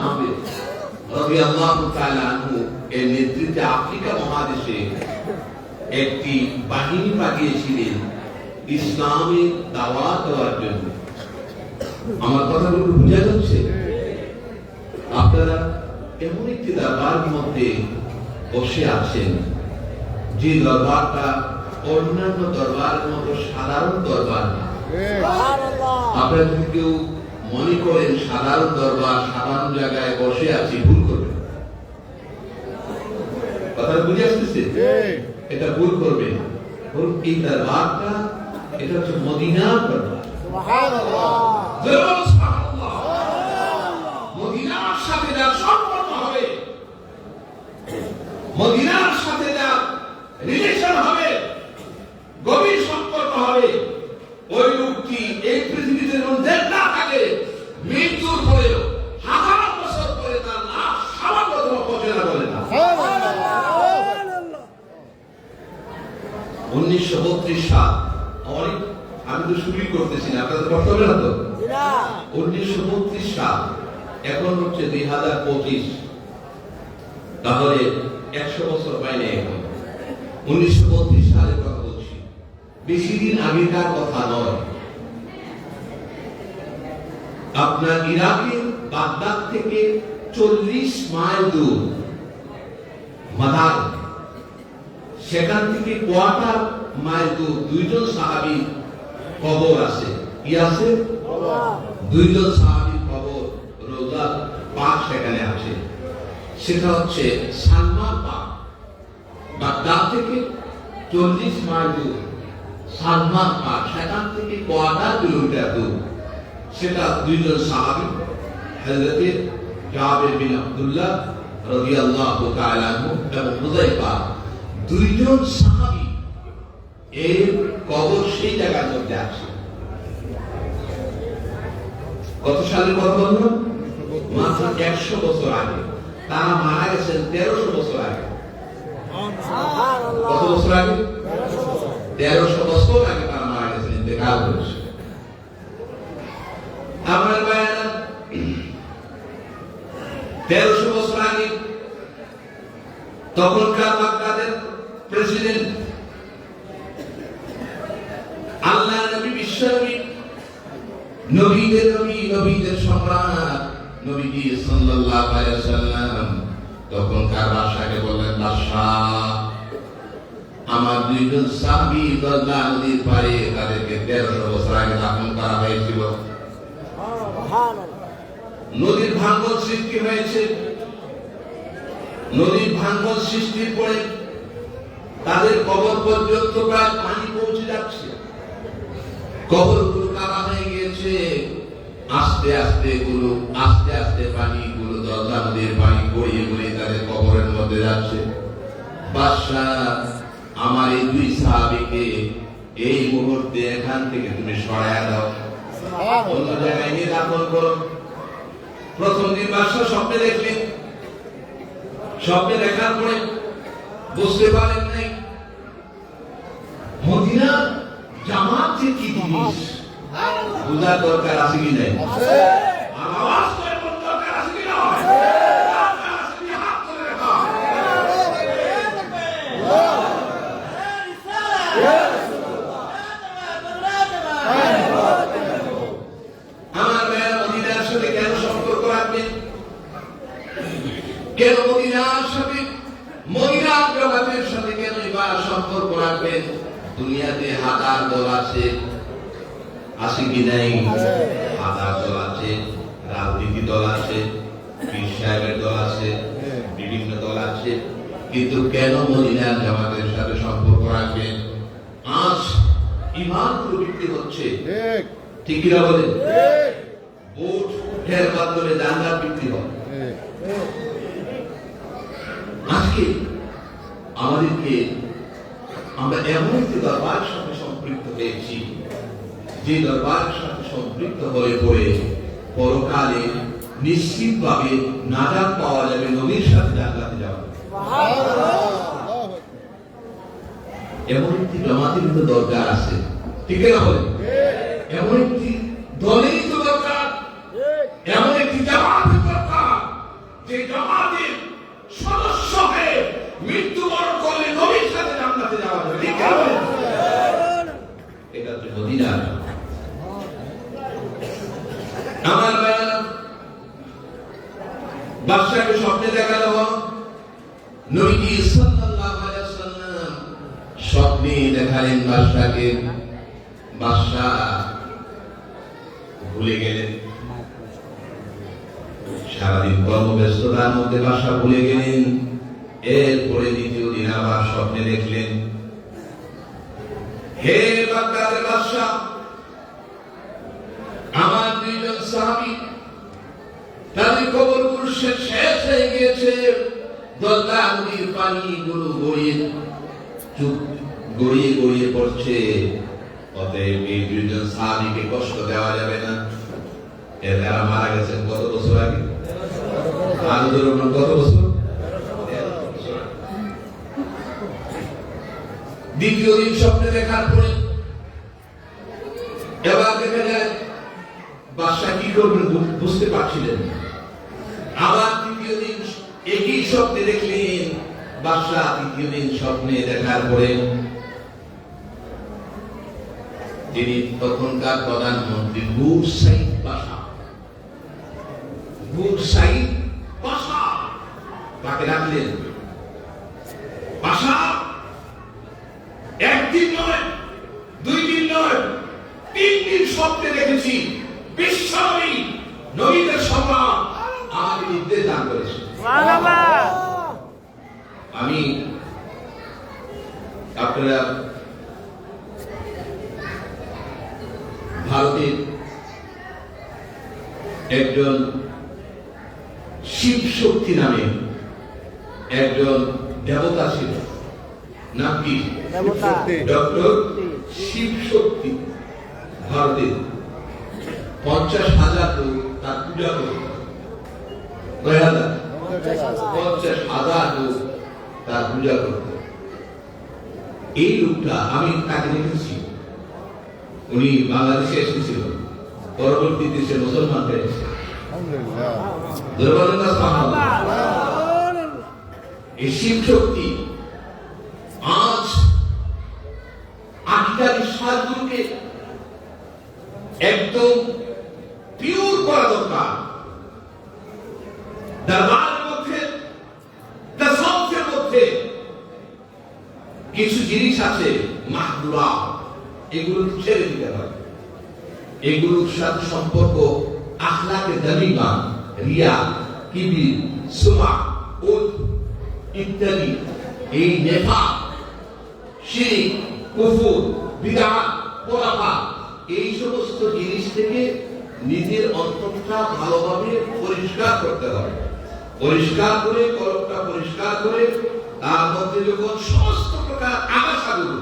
আহমেদ রাদিয়াল্লাহু তাআলা আনহু এর নেতৃত্বে আফ্রিকা মহাদেশে একটি বাহিনী পাঠিয়েছিলেন ইসলামের দাওয়াত দেওয়ার জন্য। আমার কথাগুলো বুঝা যাচ্ছে? আপনারা এমন একটি দরবারের মধ্যে বসে আছেন যে দরবারটা অন্যান্য দরবারের মতো সাধারণ দরবার না। আপনারা যদি কেউ মনে করেন সাধারণ দরবার, সাধারণ জায়গায় বসে আছি, ভুল করবেন। কথা বুঝে আসতেছে? এটা ভুল করবেন। এই দরবারটা এটা হচ্ছে মদিনার দরবার। মদিনার সাথে যার সম্পর্ক হবে, মদিনার সাথে যার রিলেশন হবে, গভীর সম্পর্ক হবে, ওই লোকটি এই পৃথিবীতে না থাকে, মৃত্যুর পরেও হাজার বছর পরে তার লাশ সামান্য পচেনা বলে না। 1932 সাল, আমি তো শুরুই করতেছি না, আপনাদের কষ্ট হবে না তো? 1932 সাল, এখন হচ্ছে 2025, তাহলে 100 বছর পাইনি। এখন 1932 সালের কথা বলছি, বেশি দিন আগেকার কথা নয়। আপনার ইরাকের বাগদাদ থেকে 40 মাইল দূর মাদার, সেখান থেকে কোয়ার্টার মাইল দূর দুইজন সাহাবী কবর আছে। কি আছে? দুইজন সাহাবীর কবর, রওজা পাক সেখানে আছে। সেটা হচ্ছে সালমান পাক, বাগদাদ থেকে 40 মাইল দূর সালমান পাক, সেখান থেকে কোয়ার্টার কিলোমিটার দূর। সেটা দুইজন সাহাবী, হযরত জাবের বিন আব্দুল্লাহ রাদিয়াল্লাহু তাআলা আনহু এবং হুযায়ফা, দুইজন সাহাবী এর কবর সেই জায়গার মধ্যে আছে। কত সালের কথা বললাম? মাত্র 100 বছর আগে। তারা মারা গেছেন 1300 বছর আগে। কত বছর আগে? 1300 বছর আগে তারা মারা গেছেন, ইন্তেকাল করেছে। আমার ভাইয়েরা, 1300 বছর আগে তখনকার বাগদাদের প্রেসিডেন্ট আল্লাহ নবী, বিশ্বনবী, নবীদের নবী, নবীদের সম্রাট নবীজি সাল্লাল্লাহু আলাইহি ওয়াসাল্লাম তখনকার বাদশাকে বললেন, বাদশাহ, আমার দুইজন সাহাবী দরজা নদীর পাড়ে, তাদেরকে 1300 বছর আগে দাফন করা হয়েছিল। নদীর ভাঙন সৃষ্টি হয়েছে। নদীর ভাঙন সৃষ্টির পরে তাদের কবর পর্যন্ত প্রায় পানি পৌঁছে যাচ্ছে। কবরগুলো কাদা হয়ে গিয়েছে। আস্তে আস্তে পানিগুলো দরজা নদীর পানি গড়িয়ে গড়িয়ে তাদের কবরের মধ্যে যাচ্ছে। বাদশাহ, আমার এই দুই সাহাবীকে এই মুহূর্তে এখান থেকে তুমি সরায়া দাও, অন্য জায়গায় নিয়ে দাফন করো। প্রথম দিন বাদশাহ স্বপ্নে দেখলেন। স্বপ্নে দেখার পরে বুঝতে পারেন নাই মদিনা জামাত যে কি জিনিস, বুঝার দরকার আছে কি নাই? আওয়াজ করে বলার দরকার আছে কি নয়? আমার ভাইয়েরা, মদিনার সাথে কেন সম্পর্ক রাখবেন? কেন মদিনার সাথে, মদিনার জগতের সাথে কেন এবার সম্পর্ক রাখবেন? দুনিয়াতে হাজার দল আছে কি নাই? হাজার দল আছে, রাজনীতি দল আছে, পীর সাহেবের দল আছে, বিভিন্ন দল আছে, কিন্তু কেন মদিনার জামাতের সাথে সম্পর্ক রাখবেন? আজ ঈমান প্রবৃত্তি হচ্ছে, ঠিক কিনা বলেন? ভোট এর মাধ্যমে জান্নাত বৃদ্ধি হয়। আজকে আমাদেরকে, আমরা এমন একটি দরবারের সাথে সম্পৃক্ত হয়েছি, যে দরবারের সাথে সম্পৃক্ত হয়ে পড়ে পরকালে নিশ্চিতভাবে নাজাত পাওয়া যাবে, নবীর সাথে জান্নাতে যাওয়া। এমন একটি জামাতের তো দরকার আছে, ঠিক না বলেন? এমন একটি দলেরই তো দরকার, এমন একটি জামাতের দরকার বাদশাকে স্বপ্নে দেখানো হলো। নবীজি সাল্লাল্লাহু আলাইহি ওয়াসাল্লাম স্বপ্নে দেখালেন বাদশাকে। বাদশা ভুলে গেলেন, সারাদিন কর্মব্যস্ততার মধ্যে বাদশা ভুলে গেলেন। এরপরে দ্বিতীয় দিন আবার স্বপ্নে দেখলেন, হে বাগদাদের বাদশা, আমার দুইজন সাহাবী তাদের কবরগুলো শেষ হয়ে গিয়েছে, দলদা নদীর পানিগুলো গড়িয়ে গড়িয়ে পড়ছে। অতএব এই দুইজন সাহাবীকে কষ্ট দেওয়া যাবে না। এরা মারা গেছেন কত বছর আগে? আরো ধরুন কত বছর? দ্বিতীয় দিন স্বপ্নে দেখার পরে এবার দেখা যায় বাদশা কি করবেন বুঝতে পারছিলেন। আবার তৃতীয় দিন একই স্বপ্নে দেখলেন। বাদশা তৃতীয় দিন স্বপ্নে দেখার পরে তিনি তখনকার প্রধানমন্ত্রী বুরসাইদ পাশা তাকে ডাকলেন, পাশা, একদিন নয়, 2 দিন নয়, 3 দিন স্বপ্নে দেখেছি বিশ্বনবী নবীদের সম্মান আমাকে নির্দেশ দান করেছে। আমি আপনারা ভারতের একজন শিব শক্তি নামে একজন দেবতা ছিল, নাম কি? ডক্টর শিব শক্তি। ভারতের 50,000 লোক তার পূজা করে, 50,000 লোক তার পূজা করত। এই লোকটা আমি তাকে দেখেছি, উনি বাংলাদেশে এসেছিল, পরবর্তীতে সে মুসলমান হয়েছে। এই শিব শক্তি আজ আকিদা বিশ্বাসগুলোকে একদম পিওর করা দরকার। দরবারের মধ্যে, দশাউফের মধ্যে কিছু জিনিস আছে মাহদুরা, এগুলো ছেড়ে দিতে হবে। এগুলোর সাথে সম্পর্ক আখলাকে দামিমা, রিয়া, কিবির, সুমা, উদ ইত্যাদি, এই নেফাক, শিরক, কুফর, বিদআত, খুরাফাত, এই সমস্ত জিনিস থেকে নিজের অন্তরটা ভালোভাবে পরিষ্কার করতে হবে। পরিষ্কার করে, কলবটা পরিষ্কার করে, তার মধ্যে যখন সমস্ত প্রকার আগাছাগুলো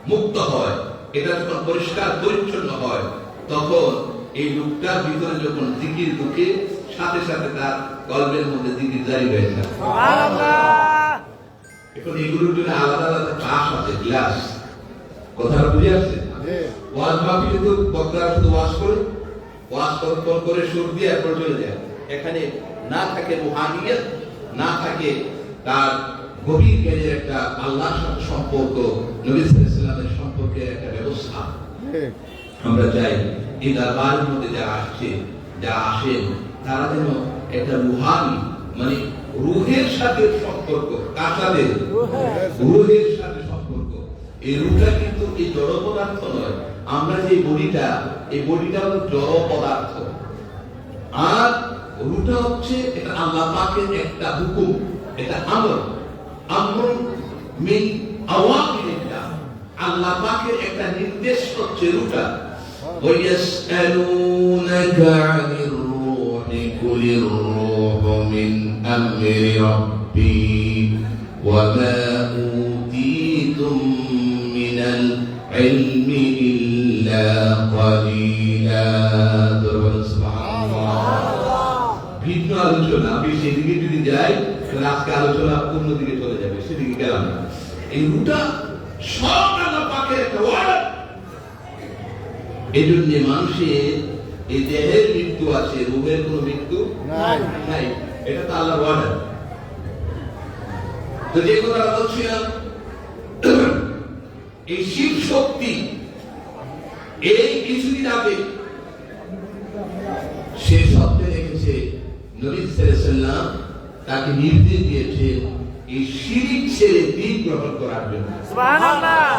মুক্ত হয়, এটা যখন পরিষ্কার পরিচ্ছন্ন হয়, তখন এই লোকটার ভিতরে যখন জিকির ঢুকে, সাথে সাথে তার কলবের মধ্যে জিকির জারি হয়ে যায়। এখন এগুলোর জন্য আলাদা আলাদা ক্লাস আছে, ক্লাস। কথাটা বুঝে আসছে? ওয়াজ মাহফিলে তো বক্তারা শুধু ওয়াজ করে সুর দিয়ে এরপর চলে যায়। এখানে না থাকে রুহানিয়ত, না থাকে তার গভীর জ্ঞানের একটা আল্লাহর সাথে সম্পর্ক, নবী সাল্লাল্লাহু আলাইহি ওয়াসাল্লামের সম্পর্কে একটা ব্যবস্থা। আমরা চাই এই দরবারের মধ্যে যারা আসেন তারা যেন একটা রুহানি, মানে রুহের সাথে সম্পর্ক। কার সাথে? রুহের সাথে সম্পর্ক। এই রুহটা কিন্তু এই জড় পদার্থ নয়। আমরা যে বডিটা, এই বডিটা হলো জড় পদার্থ, আর রুহটা হচ্ছে এটা আল্লাহ পাকের একটা হুকুম, এটা আমর মিন আওয়ামিরিল্লাহ, আল্লাহ পাকের একটা নির্দেশ হচ্ছে রুহটা। وَيَسْأَلُونَكَ عَنِ الرُّوحِ قُلِ الرُّوحُ مِنْ أَمْرِ رَبِّي وَمَا أُوتِيتُم مِّنَ الْعِلْمِ إِلَّا قَلِيلًا। ভিন্ন আলোচনা, আমি সেদিকে যদি যাই তাহলে আজকে আলোচনা অন্যদিকে চলে যাবে, সেদিকে গেলাম না। এই রুহটা সব আল্লাহ পাকের একটা ওয়ার্ড। এই জন্য মানুষের এই দেহের মৃত্যু আছে, রূহের কোনো মৃত্যু নাই। এটা তো আল্লাহর ওয়ার্ডার। তো যে কথা বলছিলাম, এই শিব শক্তি এই কিছুদিন আগে সে স্বপ্নে দেখেছে নবী সাল্লাল্লাহু আলাইহি ওয়াসাল্লাম তাকে নির্দেশ দিয়েছেন এই শিরক ছেড়ে দ্বীন গ্রহণ করার জন্য। সুবহানাল্লাহ।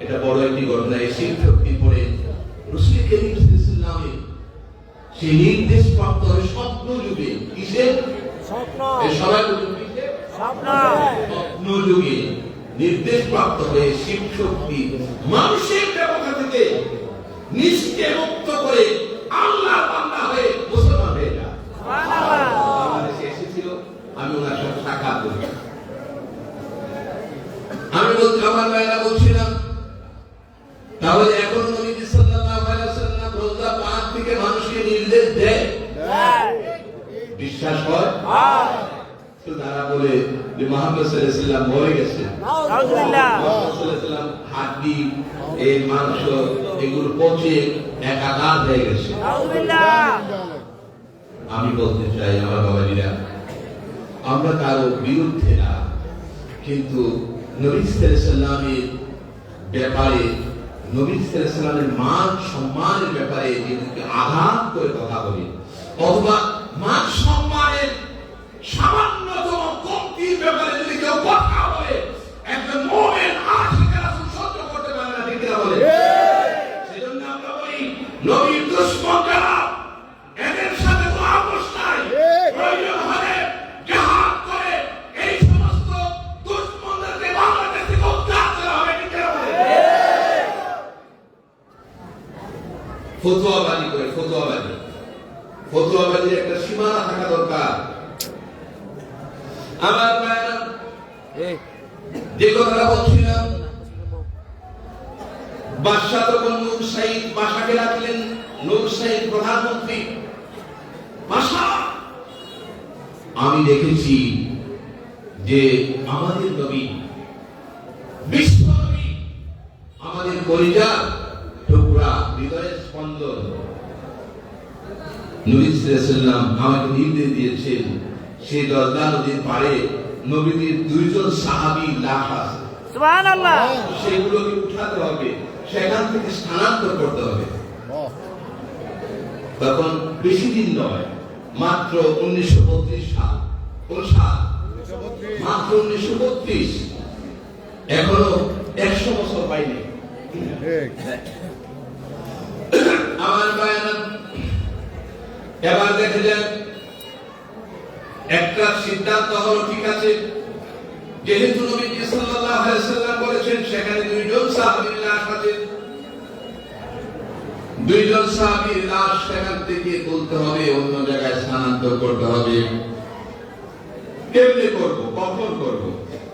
এটা বড় একটি ঘটনা। এই শিক্ষকটি পড়ে রাসূল করিম সাল্লাল্লাহু আলাইহি সেই নির্দেশ প্রাপ্ত হয় স্বপ্ন যুগে। কিসে? স্বপ্ন। এই সবাই বলুন কিসে? স্বপ্ন। স্বপ্ন যুগে নির্দেশ প্রাপ্ত হয়ে শিব শক্তি মানুষের ব্যবহার থেকে নিজকে মুক্ত করে আল্লাহর বান্দা হয়ে মুসলমান হয়ে যায়। সুবহানাল্লাহ। বাংলাদেশে এসেছিল, আমি ওনার সাথে সাক্ষাৎ করি। আমি বলছি, আমার ভাইরা বলছিলাম, তাহলে এখন নবী সাল্লাল্লাহু আলাইহি ওয়াসাল্লাম রোজা পাক থেকে মানুষকে নির্দেশ দেয়, বিশ্বাস হয়? তো তারা বলে যে মুহাম্মদ সাল্লাল্লাহু আলাইহি ওয়াসাল্লাম মরে গেছেন। আলহামদুলিল্লাহ। মুহাম্মদ সাল্লাল্লাহু আলাইহি ওয়াসাল্লাম হাড্ডি, এই মাংস এগুলো পচে একাকার হয়ে গেছে। আলহামদুলিল্লাহ। আমি বলতে চাই আমার বাবাজিরা, আমরা কারো বিরুদ্ধে না, কিন্তু নবী সাল্লাল্লাহু আলাইহি ওয়াসাল্লামের ব্যাপারে, নবী সাল্লাল্লাহু আলাইহি ওয়াসাল্লামের মান সম্মানের ব্যাপারে যদি আঘাত করে কথা বলি, অথবা মান সম্মানের সামান্যতম কমতির ব্যাপারে যদি কেউ কথা বলে, একজন মুমিন আশিকে রাসূল সহ্য করতে পারে না, ঠিক কিনা বলে? সেজন্য আমরা বলি, নবীর দুশমন যারা, এদের সাথে কোনো আপোষ নাই, প্রয়োজন হলে জিহাদ করে এই সমস্ত দুশমনদেরকে বাংলাদেশ থেকে উদ্ধার করা হবে, ঠিক কিনা বলে? ফতোয়াবাজি করে, ফতোয়াবাজির একটা সীমানা থাকা দরকার। আমার ভাইরা, যে কথাটা বলছিলাম, বাদশাহ তখন নূর সাইদ বাদশাকে রাখলেন। নূর সাইদ প্রধানমন্ত্রী। বাদশাহ, আমি দেখেছি যে আমাদের নবী, বিশ্ব নবী, আমাদের কলিজার টুকরা, হৃদয়ের স্পন্দন, নবী সাল্লাল্লাহু আলাইহি ওয়াসাল্লাম আমাকে নির্দেশ দিয়েছেন সেই দজলা নদীর পাড়ে নবীর দুইজন সাহাবী লাশ আছে, সুবহানাল্লাহ। সেগুলোকে উঠাতে হবে, সেখান থেকে স্থানান্তর করতে হবে। তখন বেশি দিন নয়, মাত্র 1932 সাল। কোন সাল? মাত্র 1932। এখনো 100 বছর পাইনি। আমার ভাইরা, এবার দেখা যায় একটা সিদ্ধান্ত হলো, ঠিক আছে, যেহেতু নবী সাল্লাল্লাহু আলাইহি ওয়াসাল্লাম বলেছেন সেখানে দুইজন সাহাবীর লাশ আছে, দুইজন সাহাবীর লাশ সেখান থেকে তুলতে হবে, অন্য জায়গায় স্থানান্তর করতে হবে। কেমনে করব, কখন করব?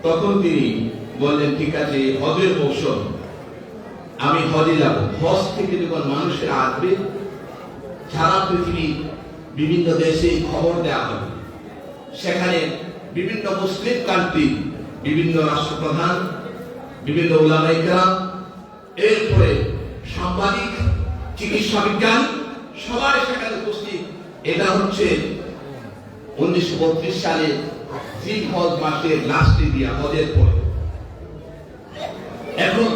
তখন তিনি বললেন, ঠিক আছে, হজের মৌসুম, আমি হজে যাব। হজ থেকে যখন মানুষের আসবে, সারা পৃথিবী বিভিন্ন দেশে খবর দেওয়া হবে, সেখানে বিভিন্ন মুসলিম কান্ট্রি, বিভিন্ন রাষ্ট্রপ্রধান, বিভিন্ন উলামায়ে কেরাম, এরপরে সাংবাদিক, চিকিৎসা বিজ্ঞান, সবাই সেখানে উপস্থিত। এটা হচ্ছে 1932 সালে জিলহজ মাসের লাস্টে দিয়া, হজের পরে। এখন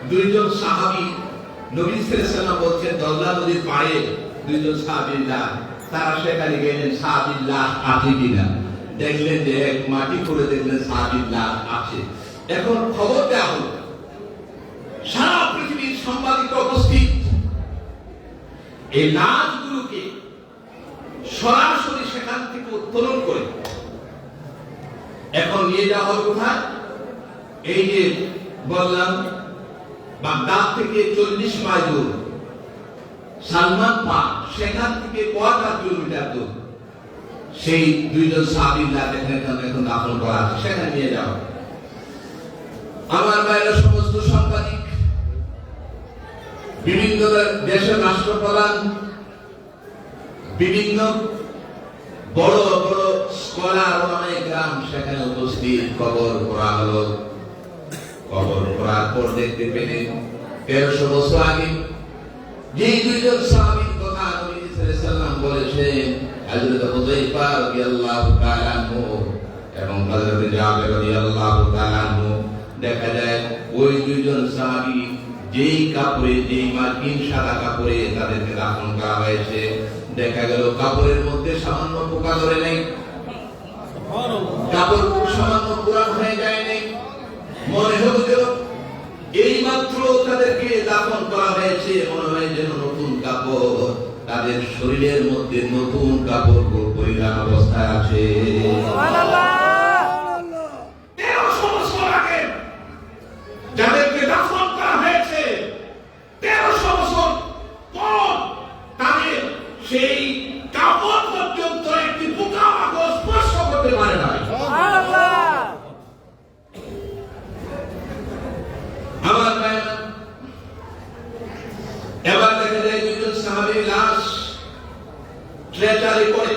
দুইজন সাহাবী, নবী সাল্লাল্লাহু আলাইহি ওয়াসাল্লাম বলছেন দজলা নদীর পাড়ে দুইজন সাহাবীর লাশ, তারা সেখানে গেলেন, সাহাবীর লাশ আছে কিনা দেখলেন, যে এক মাটি করে দেখলেন সাহাবীর লাশ আছে। এখন খবর দেওয়া হলো, সারা পৃথিবীর সাংবাদিক উপস্থিত। এই লাশগুলোকে সরাসরি সেখান থেকে উত্তোলন করে এখন নিয়ে যাওয়া হলো কোথায়? এই যে বললাম, বাগদাদ থেকে 40 মাইল দূর সালমান পাক, সেখান থেকে কয়টা কিলোমিটার দূর, সেই দুইজন সাহাবীর লাশ এখন দাফন করা আছে, সেখানে নিয়ে যাওয়া। আমার ভাইরা, সমস্ত সাংবাদিক, বিভিন্ন দেশের রাষ্ট্রপ্রধান, বিভিন্ন বড় বড় স্কলার, ওলামায়ে কেরাম সেখানে উপস্থিত। কবর করা হলো। কবর করার পর দেখতে পেলেন 1300 বছর আগে যে দুইজন সাহাবীর কথা নবী সাল্লাল্লাহু আলাইহি ওয়াসাল্লাম বলেছেন, হযরত হুযায়ফা রাদিয়াল্লাহু তাআলা আনহু এবং হযরত জাবের রাদিয়াল্লাহু তাআলা আনহু, দেখা যায় ওই দুইজন সাহাবী যেই কাপড়ে, যেই মার্কিন সাদা কাপড়ে তাদেরকে দাফন করা হয়েছে, দেখা গেল কাপড়ের মধ্যে সামান্য পোকা ধরে নেই, কাপড় সামান্য পুরান হয়ে যায় নেই, মনে হলো যেন এই মাত্র তাদেরকে দাফন করা হয়েছে, মনে হয় যেন নতুন কাপড় তাদের শরীরের মধ্যে নতুন কাপড় পরিধান অবস্থায় আছে। সুবহানাল্লাহ। 1300 বছর আগে যাদেরকে দাফন করা হয়েছে, 1300 বছর পর তাদের সেই কাপড় পর্যন্ত একটি পোকামাকড় স্পর্শ করতে পারে না। সুবহানাল্লাহ। আমার ভাইরা, এবার দেখা যায় দুইজন সাহাবীর লাশ ট্রেচারে করে,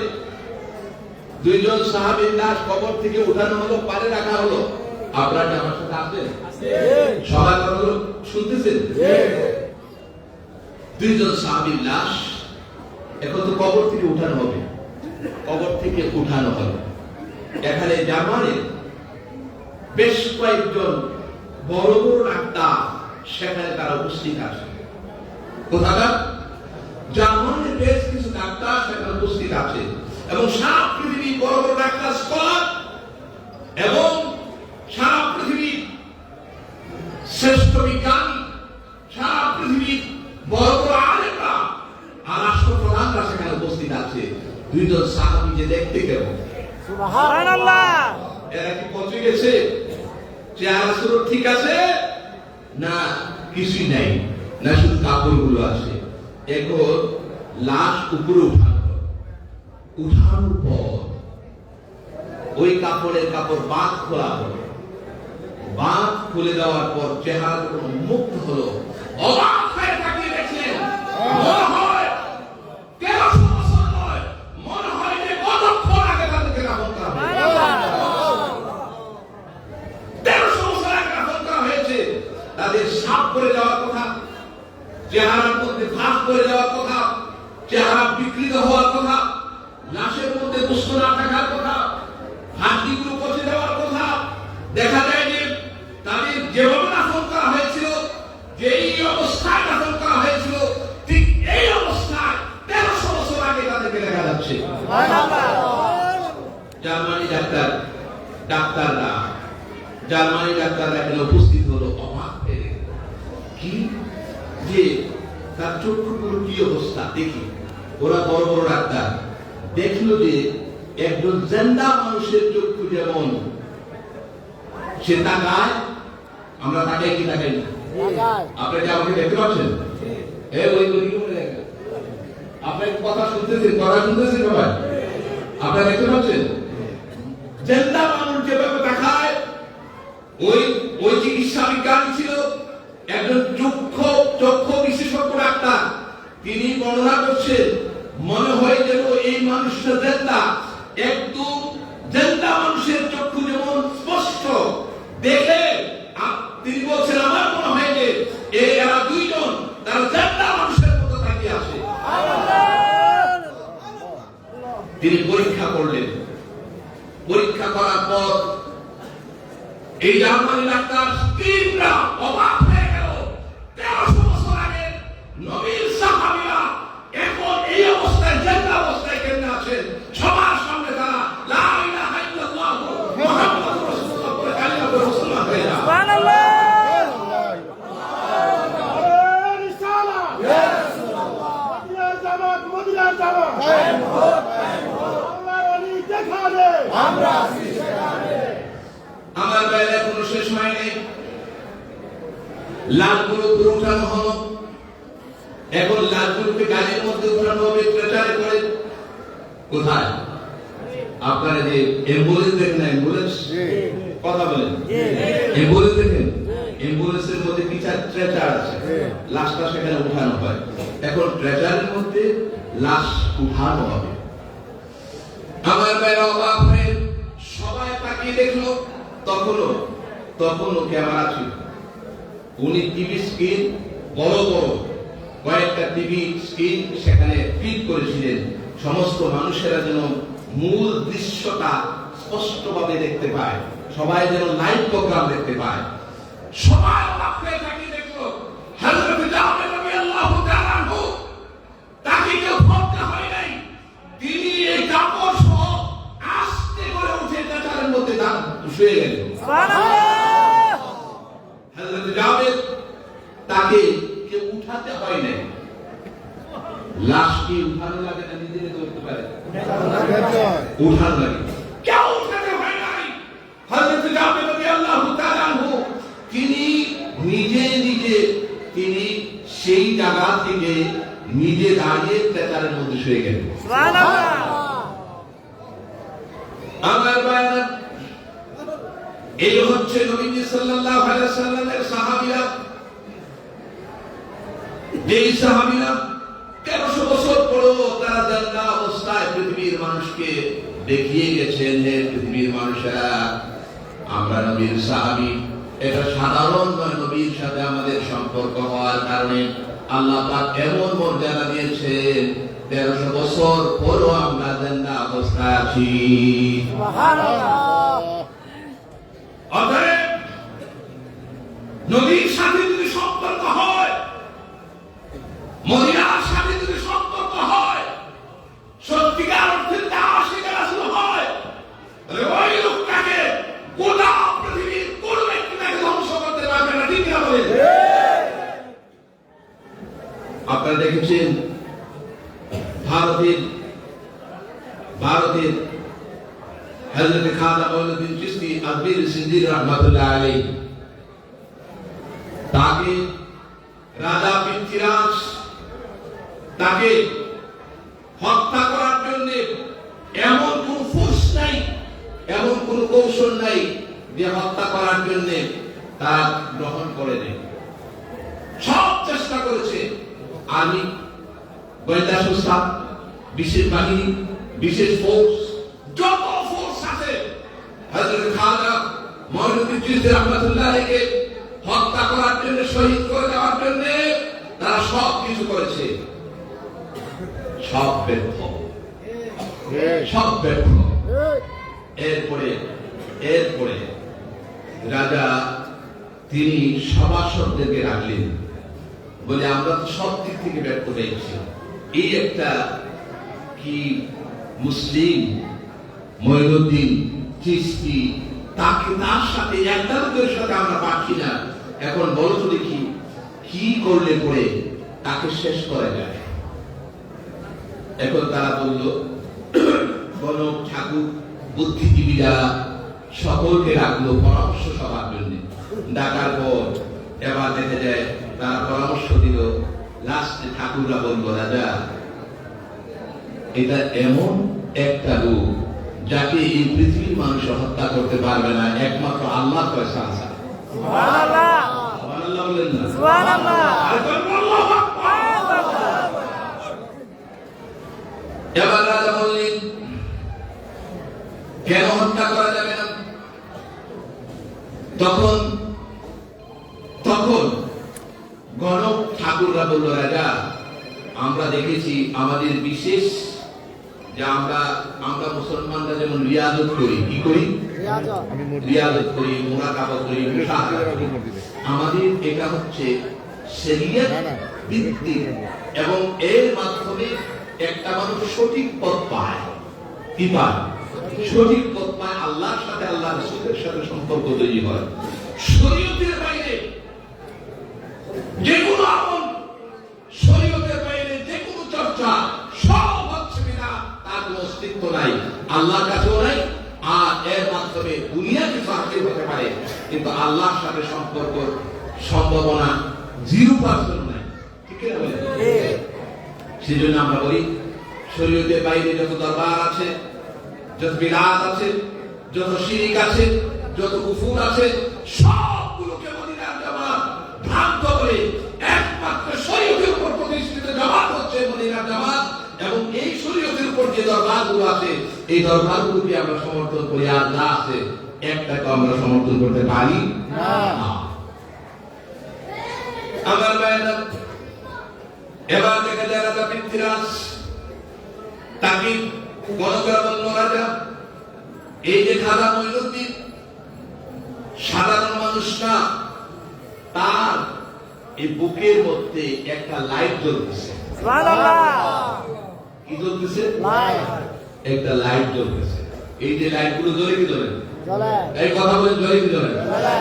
দুইজন সাহাবীর লাশ কবর থেকে উঠানো হলো, পারে রাখা হলো। আপনারা কি আমার সাথে আছেন? সবাই কথাগুলো শুনতেছেন? দুইজন সাহাবীর লাশ এখন তো কবর থেকে উঠানো হবে, কবর থেকে উঠানো হবে। এখানে জার্মানির বেশ কয়েকজন বড় বড় ডাক্তার সেখানে তারা উপস্থিত আছে। কোথাকার? জার্মানির বেশ কিছু ডাক্তার সেখানে উপস্থিত আছে এবং সারা পৃথিবীর বড় বড় ডাক্তার, স্কলার এবং সারা পৃথিবীর শ্রেষ্ঠ বিজ্ঞানী, সারা পৃথিবীর বড় বড় আলেমরা আর রাষ্ট্রপ্রধানরা সেখানে উপস্থিত আছে। দুইজন সাহাবী যে দেখতে কেমন, সুবহানাল্লাহ। এরা কি পচে গেছে? চেহারা শুরু ঠিক আছে না কিছুই নাই, না শুধু কাপড়গুলো আছে। এখন লাশ উপরে উঠানোর পর ওই কাপড়ের কাপড় বাঁধ খোলা হলো, বাঁধ খুলে দেওয়ার পর চেহারা যখন মুক্ত হলো, অবাক হয়ে তাকিয়ে দেখলেন, মনে হয় 1300 বছর নয়, মনে হয় যে কতক্ষণ আগে তাদেরকে দাফন করা হয়েছে। 1300 বছর আগে দাফন করা হয়েছে। তাদের সাপ করে যাওয়ার কথা, চেহারার মধ্যে ফাঁক করে যাওয়ার কথা, চেহারা বিকৃত হওয়ার কথা, লাশের মধ্যে গোস্ত না থাকার কথা, হাড্ডিগুলো পচে যাওয়ার কথা। দেখা যায় যে তাদের যেভাবে দাফন করা হয়েছিল, যেই অবস্থায় দাফন করা হয়েছিল, ঠিক এই অবস্থায় 1300 বছর আগে তাদেরকে দেখা যাচ্ছে। জার্মানি ডাক্তাররা এখানে উপস্থিত হলো, অবাক হয়ে গেল। কি যে তার চক্ষুগুলো কি অবস্থা দেখি। ওরা বড় বড় ডাক্তার দেখলো যে একজন জিন্দা মানুষের চক্ষু যেমন সে তাকায়, আমরা তাকাই কি তাকাই না? আপনি কি আমাকে দেখতে পাচ্ছেন? আপনার কথা শুনতেছেন সবাই? আপনারা দেখতে পাচ্ছেন? জিন্দা মানুষ যেভাবে তাকায়, ওই চিকিৎসা বিজ্ঞানী ছিল একজন চক্ষু বিশেষজ্ঞ ডাক্তার। তিনি বর্ণনা করছেন, মনে হয় যেন এই মানুষটা জিন্দা, একদম জিন্দা মানুষের চক্ষু যেমন স্পষ্ট দেখে। তিনি বলছেন, আমার মনে হয় যে এরা দুইজন তারা জিন্দা মানুষের মতো তাকিয়ে আছে। তিনি পরীক্ষা করলেন, পরীক্ষা করার পর এই জার্মানি ডাক্তার তিনটা অবাক হয়ে গেল। 1300 বছর আগে নবীর সাহাবীরা এখন এই অবস্থায়, জিন্দা অবস্থায় কেমনে আছেন? সবার সামনে তারা লা ইলাহা ইল্লাল্লাহ মুহাম্মাদুর রাসূলুল্লাহ বলে কালিমা পড়ে মুসলমান হয়ে যায়। সুবহানাল্লাহ। আমার বাইরে কোনো শেষ হয়নি। লাশগুলো উপরে উঠানো হলো, এখন লাশগুলোকে গাড়ির মধ্যে উঠানো হবে ট্রেচারে করে। কোথায়? আপনারা যে অ্যাম্বুলেন্স দেখেন, অ্যাম্বুলেন্স কথা বলেন, অ্যাম্বুলেন্স দেখেন, অ্যাম্বুলেন্সের মধ্যে কিছু ট্রেচার আছে, লাশটা সেখানে উঠানো হয়। এখন ট্রেচারের মধ্যে লাশ উঠানো হবে। আমার বাইরে অবাক হয়ে সবাই তাকিয়ে দেখলো। তখনও ক্যামেরা ছিল। উনি টিভি স্ক্রিন, বড় বড় কয়েকটা টিভি স্ক্রিন সেখানে ফিট করেছিলেন, সমস্ত মানুষেরা যেন মূল দৃশ্যটা স্পষ্টভাবে দেখতে পায়, সবাই যেন লাইভ প্রোগ্রাম দেখতে পায়। সবাই অবাক হয়ে তাকিয়ে দেখলো। হযরত জাবের রাদিয়াল্লাহু তাআলা আনহু, তাকে কেউ ধরতে হয় নাই, সুবহানাল্লাহ। হযরত জাবের তাকে কেউ উঠাতে হয় নাই। লাশকে উঠানো লাগে না, নিজে নিজে উঠতে পারে, উঠানো লাগে, কেউ উঠাতে হয় নাই। হযরত জাবের রাদিয়াল্লাহু তাআলা আনহু তিনি নিজে নিজে তিনি সেই জায়গা থেকে নিজে দাঁড়িয়ে তেতারের মধ্যে শুয়ে গেলেন। সুবহানাল্লাহ। আমার ভাইরা, এই হচ্ছে নবী সাল্লাল্লাহু আলাইহি ওয়াসাল্লামের সাহাবীরা। যেই সাহাবীরা 1300 বছর পরেও তারা জান্না অবস্থায় পৃথিবীর মানুষকে দেখিয়ে গেছেন, হে পৃথিবীর মানুষেরা আমরা নবীর সাহাবী। এটা সাধারণ নয়, নবীর সাথে আমাদের সম্পর্ক হওয়ার কারণে আল্লাহ পাক এমন মর্যাদা দিয়েছেন, 1300 বছর পরও আমরা জান্না অবস্থায় আছি। সুবহানাল্লাহ। অতএব নবীর সাথে যদি সম্পর্ক হয়, মদিনার সাথে যদি সম্পর্ক হয়, সত্যিকার অর্থে আশিক রাসূল হয়, তাহলে ওই লোকটাকে গোটা পৃথিবীর কোন ব্যক্তি তাকে ধ্বংস করতে পারবে না। ঠিক না বলেন? আপনারা দেখেছেন ভারতের হযরত খাজা মঈনুদ্দিন চিশতি আজমির সিন্দি রাহমাতুল্লাহ আলাইহি, তাকে রাজা পৃথ্বীরাজ তাকে হত্যা করার জন্য এমন কোন ফোর্স নাই, এমন কোন কৌশল নাই যে হত্যা করার জন্য তারা গ্রহণ করে নেয়। সব চেষ্টা করেছে, আর্মি, গোয়েন্দা সংস্থা, বিশেষ বাহিনী, বিশেষ ফোর্স, যত ফোর্স আছে হযরত খাজা মঈনুদ্দিন চিশতি রাহমাতুল্লাহ আলাইহিকে হত্যা করার জন্য, শহীদ করে দেওয়ার জন্য তারা সব কিছু করেছে, সব ব্যর্থ, সব ব্যর্থ। এরপরে রাজা তিনি সভাসদদেরকে রাখলেন, বলে আমরা তো সব দিক থেকে ব্যর্থ হয়েছি, এই একটা কি মুসলিম মঈনুদ্দিন চিশতি, তাকে তার সাথে একটা লোকের সাথে আমরা পাচ্ছি না, এখন বলো তো দেখি কি করলে পরে তাকে শেষ করা যায়। এখন তারা বলল, গণক ঠাকুর বুদ্ধিজীবী যারা সকলকে রাখলো পরামর্শ সভার জন্য। ডাকার পর এবার দেখা যায় তারা পরামর্শ দিল, লাস্টে ঠাকুররা বলল, রাজা এটা এমন একটা রূপ যাকে এই পৃথিবীর মানুষ হত্যা করতে পারবে না, একমাত্র আল্লাহর ফয়সালা আছে। সুবহানাল্লাহ। সুবহানাল্লাহ বলেন না? সুবহানাল্লাহ। আর বলুন আল্লাহু আকবার। এবার রাজা বললেন, কেন হত্যা করা যাবে না? তখন গণক ঠাকুররা বলল, রাজা আমরা দেখেছি আমাদের বিশেষ যে আমরা মুসলমানরা যেমন রিয়াজত করি, কি করি? রিয়াজত করি, মুরাকাবা করি, মুশাহাদা করি। আমাদের এটা হচ্ছে শরীয়ত ভিত্তিক, এবং এর মাধ্যমে একটা মানুষ সঠিক পথ পায়। কি পায়? সঠিক পথ পায়, আল্লাহর সাথে, আল্লাহ রাসূলের সাথে সম্পর্ক তৈরি হয়। শরীয়তের বাইরে যে কোনো আমল, শরীয়তের বাইরে যে কোনো চর্চা সব হচ্ছে বিনা, তার কোনো অস্তিত্ব নাই, আল্লাহর কাছেও নাই। আর এর মাধ্যমে দুনিয়া কিছু হাসিল হতে পারে, কিন্তু আল্লাহর সাথে সম্পর্ক সম্ভাবনা 0% নাই। ঠিক না বলেন? সেই জন্য আমরা বলি, শরীয়তের বাইরে যত দরবার আছে, যত বিদআত আছে, যত শিরক আছে, যত কুফর আছে, সবগুলোকে মদিনার জামাত ভ্রান্ত করে একমাত্র শরীয়তের উপর প্রতিষ্ঠিত জামাত হচ্ছে মদিনার জামাত। এবং এই শরীয়তের উপর যে দরবারগুলো আছে, এই দরবারগুলোকে আমরা সমর্থন করি, আর যা আছে একটাকে আমরা সমর্থন করতে পারি না। আমার ভাইরা, এবার দেখা যায় রাজা পৃথ্বীরাজ তাকে গণকরা বলল, রাজা এই যে খাজা মঈনুদ্দিন সাধারণ মানুষ না, তার এই বুকের মধ্যে একটা লাইট জ্বলতেছে। সুবহানাল্লাহ। কি জ্বলতেছে? লাইট। একটা লাইট জ্বলতেছে। এই যে লাইটগুলো জ্বলে, কি জ্বলে? চলে এই কথা বলে জয় কি জয় চলে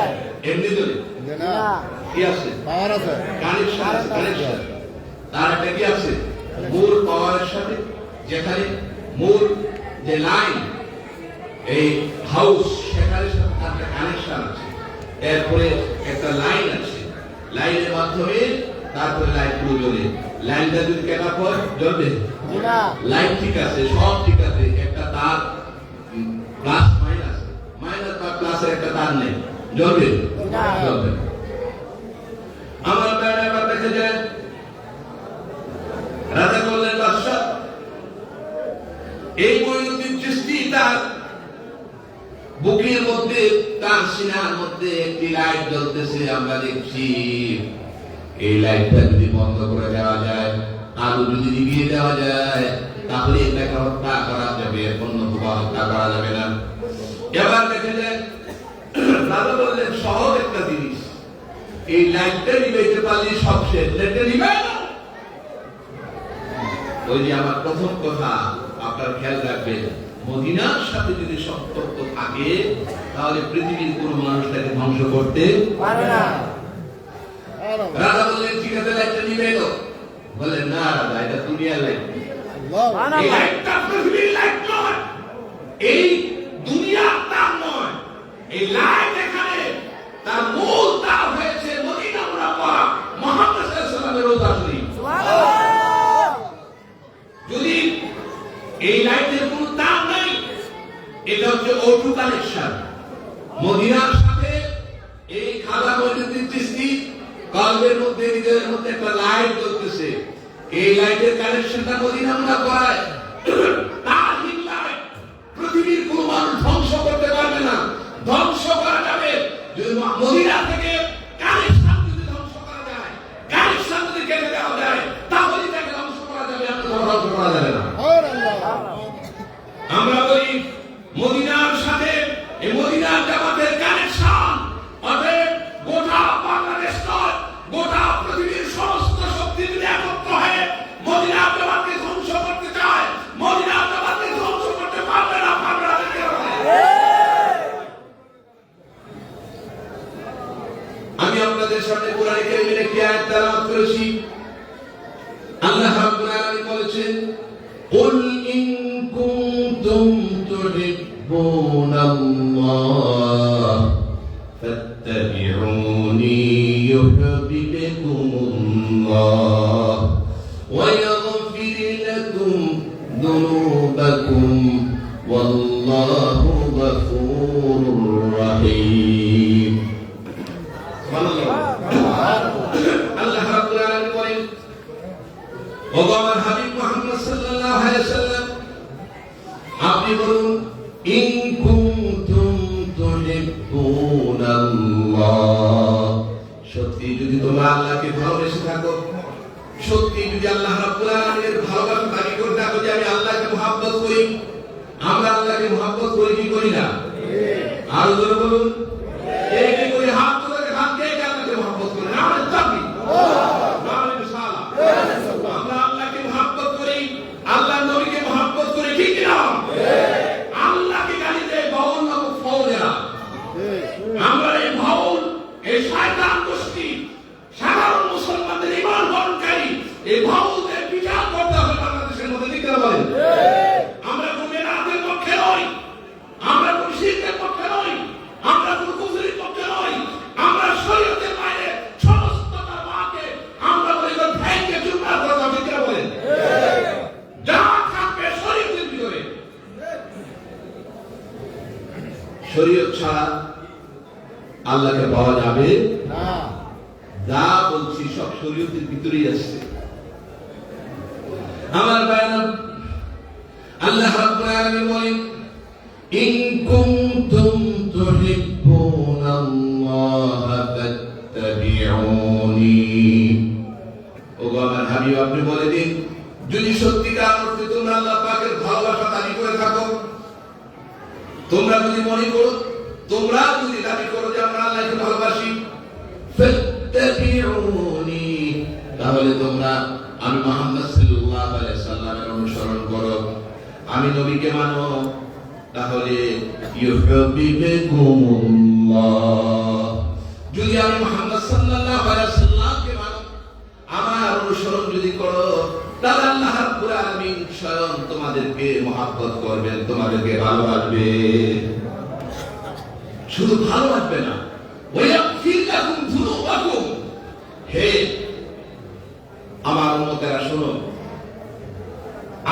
এমনি জয় না কি আছে পাওয়ার আছে কানেকশন কানেকশন তার একটা কি আছে মূল পাওয়ারের সাথে যেখানে মূল যে লাইন এই হাউস সেখানে সাথে তার একটা কানেকশন আছে এরপরে একটা লাইন আছে লাইনের মাধ্যমে তারপরে লাইট পুরো জ্বলে লাইনটা যদি কেনা পর জ্বলবে না লাইট ঠিক আছে সব ঠিক আছে একটা তার প্লাস মাইনাস মাইনাস বা প্লাসের একটা তার নেই জ্বলবে না। জ্বলবে না। আমার বাইরে আবার দেখা যায় রাজা করলেন বাদশা এই মঈনুদ্দিন চিশতি তার বুকের মধ্যে তার সিনার মধ্যে একটি লাইট জ্বলতেছে আমরা দেখছি এই লাইটটা যদি বন্ধ করে দেওয়া যায় আলো যদি নিভিয়ে দেওয়া যায় তাহলে এটাকে হত্যা করা যাবে অন্য কোথাও হত্যা করা যাবে না এবার দেখা যায় রাজা বললেন সহজ একটা জিনিস এই লাইটটা নিভাইতে পারলে সব শেষ লাইটটা নিভাই না ওই যে আমার প্রথম কথা আপনার খেয়াল রাখবেন মদিনার সাথে যদি সম্পর্ক থাকে তাহলে পৃথিবীর কোন মানুষটাকে ধ্বংস করতে পারে না রাজা বললেন ঠিক আছে লাইটটা নিবে তো বললেন না রাজা এটা দুনিয়ার লাইট মানা এই লাইটটা পৃথিবীর লাইট নয় এই দুনিয়ার তার নয় এই লাইট এখানে তার মূল তার হয়েছে মদিনা মুনাওয়ারা মুহাম্মদ সাল্লাল্লাহু আলাইহি ওয়াসাল্লামের রওজা শরীফ যদি এই লাইটের কোন তার নাই এটা হচ্ছে ওটু কানেকশন মদিনার সাথে এই খাজা মঈনুদ্দিন চিশতি কলবের মধ্যে হৃদয়ের মধ্যে একটা লাইট জ্বলতেছে এই লাইটের কানেকশনটা মদিনা মুনাওয়ারায় তার হিট লাইট পৃথিবীর কোন মানুষ ধ্বংস করতে পারবে না ধ্বংস করা যাবে যদি মদিনা থেকে কানেকশন যদি ধ্বংস করা যায় কানেকশন যদি কেটে দেওয়া যায় তাহলে তাকে ধ্বংস করা যাবে আর ধ্বংস করা যাবে না আমরা বলি মদিনার সাথে এই মদিনার জামাতের কানেকশন অতএব গোটা বাংলাদেশ নয় গোটা পৃথিবীর সমস্ত শক্তি যদি একত্র হয়ে মদিনার জামাতকে ধ্বংস করতে চায় মদিনার জামাতকে ধ্বংস করতে পারবে না পারবে না দেখতে হবে। আমি আপনাদের সামনে কোরআন কারীমের একটি আয়াত তেলাওয়াত করেছি আল্লাহ রাব্বুল আলামিন বলেছেন قل إن كنتم تحبون الله فاتبعوني يحببكم الله ويغفر لكم ذنوبكم والله غفور رحيم আল্লাহ রাব্বুল আলামিন বলেন ও আমার হাবিব মুহাম্মদ সাল্লাল্লাহু আলাইহি ওয়াসাল্লাম আপনি বলুন ইন কুনতুম তুহিব্বুনাল্লাহ সত্যি যদি তোমরা আল্লাহকে ভালোবেসে থাকো সত্যি যদি আল্লাহ রাব্বুল আলামিনের ভালোবাসা দাবি করে থাকো যে আমি আল্লাহকে মহব্বত করি আমরা আল্লাহকে মহব্বত করি কি করি না আর জোরে বলুন এই কি করি হাত তুলে হাত কে আল্লাহকে মহব্বত করি না আমরা চাবি আমরা আল্লাহকে মহব্বত করি আল্লাহ নবীকে মহব্বত করি ঠিক না আল্লাহকে গালি দেয় বাউল নামক ফৌজেরা আমরা এই বাউল এই শয়তান গোষ্ঠী সাধারণ মুসলমানদের ঈমান হরণকারী এই বাউলদের বিচার করতে হবে বাংলাদেশের মধ্যে ঠিক না বলেন আমরা কোন বেদাতের পক্ষে নই আমরা কোন শিরকের পক্ষে নই আমরা কোন কুফরির পক্ষে নই আমরা শরীয়তের বাইরে সমস্ত ধর্মকে আমরা বলি ভেঙে চুরমার করে দাও ঠিক না বলেন যা থাকবে শরীয়তের ভিতরে শরীয়ত ছাড়া আল্লাহকে পাওয়া যাবে না যা বলছি সব শরীয়তের ভিতরেই আছে আমার ভাইরা আল্লাহ রাব্বুল আলামিন বলেন ইন কুনতুম তুহিব্বুনাল্লাহ ফাত্তাবিউনি ও আমার হাবিব আপনি বলে দিন যদি সত্যিকার অর্থে তোমরা আল্লাহ পাকের ভালোবাসা দাবি করে থাকো তোমরা যদি মনে করো তোমরা যদি দাবি করো যে আমরা আল্লাহকে ভালোবাসি ফাত্তাবিউনি তাহলে তোমরা আমি মুহাম্মদ সাল্লাল্লাহু আলাইহি সাল্লামের অনুসরণ করো আমি নবীকে মানো তাহলে ইউহিব্বুকুমুল্লাহ। যদি আমি মুহাম্মদ সাল্লাল্লাহু আলাইহি ওয়াসাল্লামকে মানো, আমার অনুসরণ যদি করো, তাহলে আল্লাহ রাব্বুল আলামিন স্বয়ং তোমাদেরকে মহব্বত করবেন, তোমাদেরকে ভালোবাসবে। শুধু ভালোবাসবে না, ওয়ায়াগফির লাকুম যুনুবাকুম। হে আমার উম্মতেরা শোনো,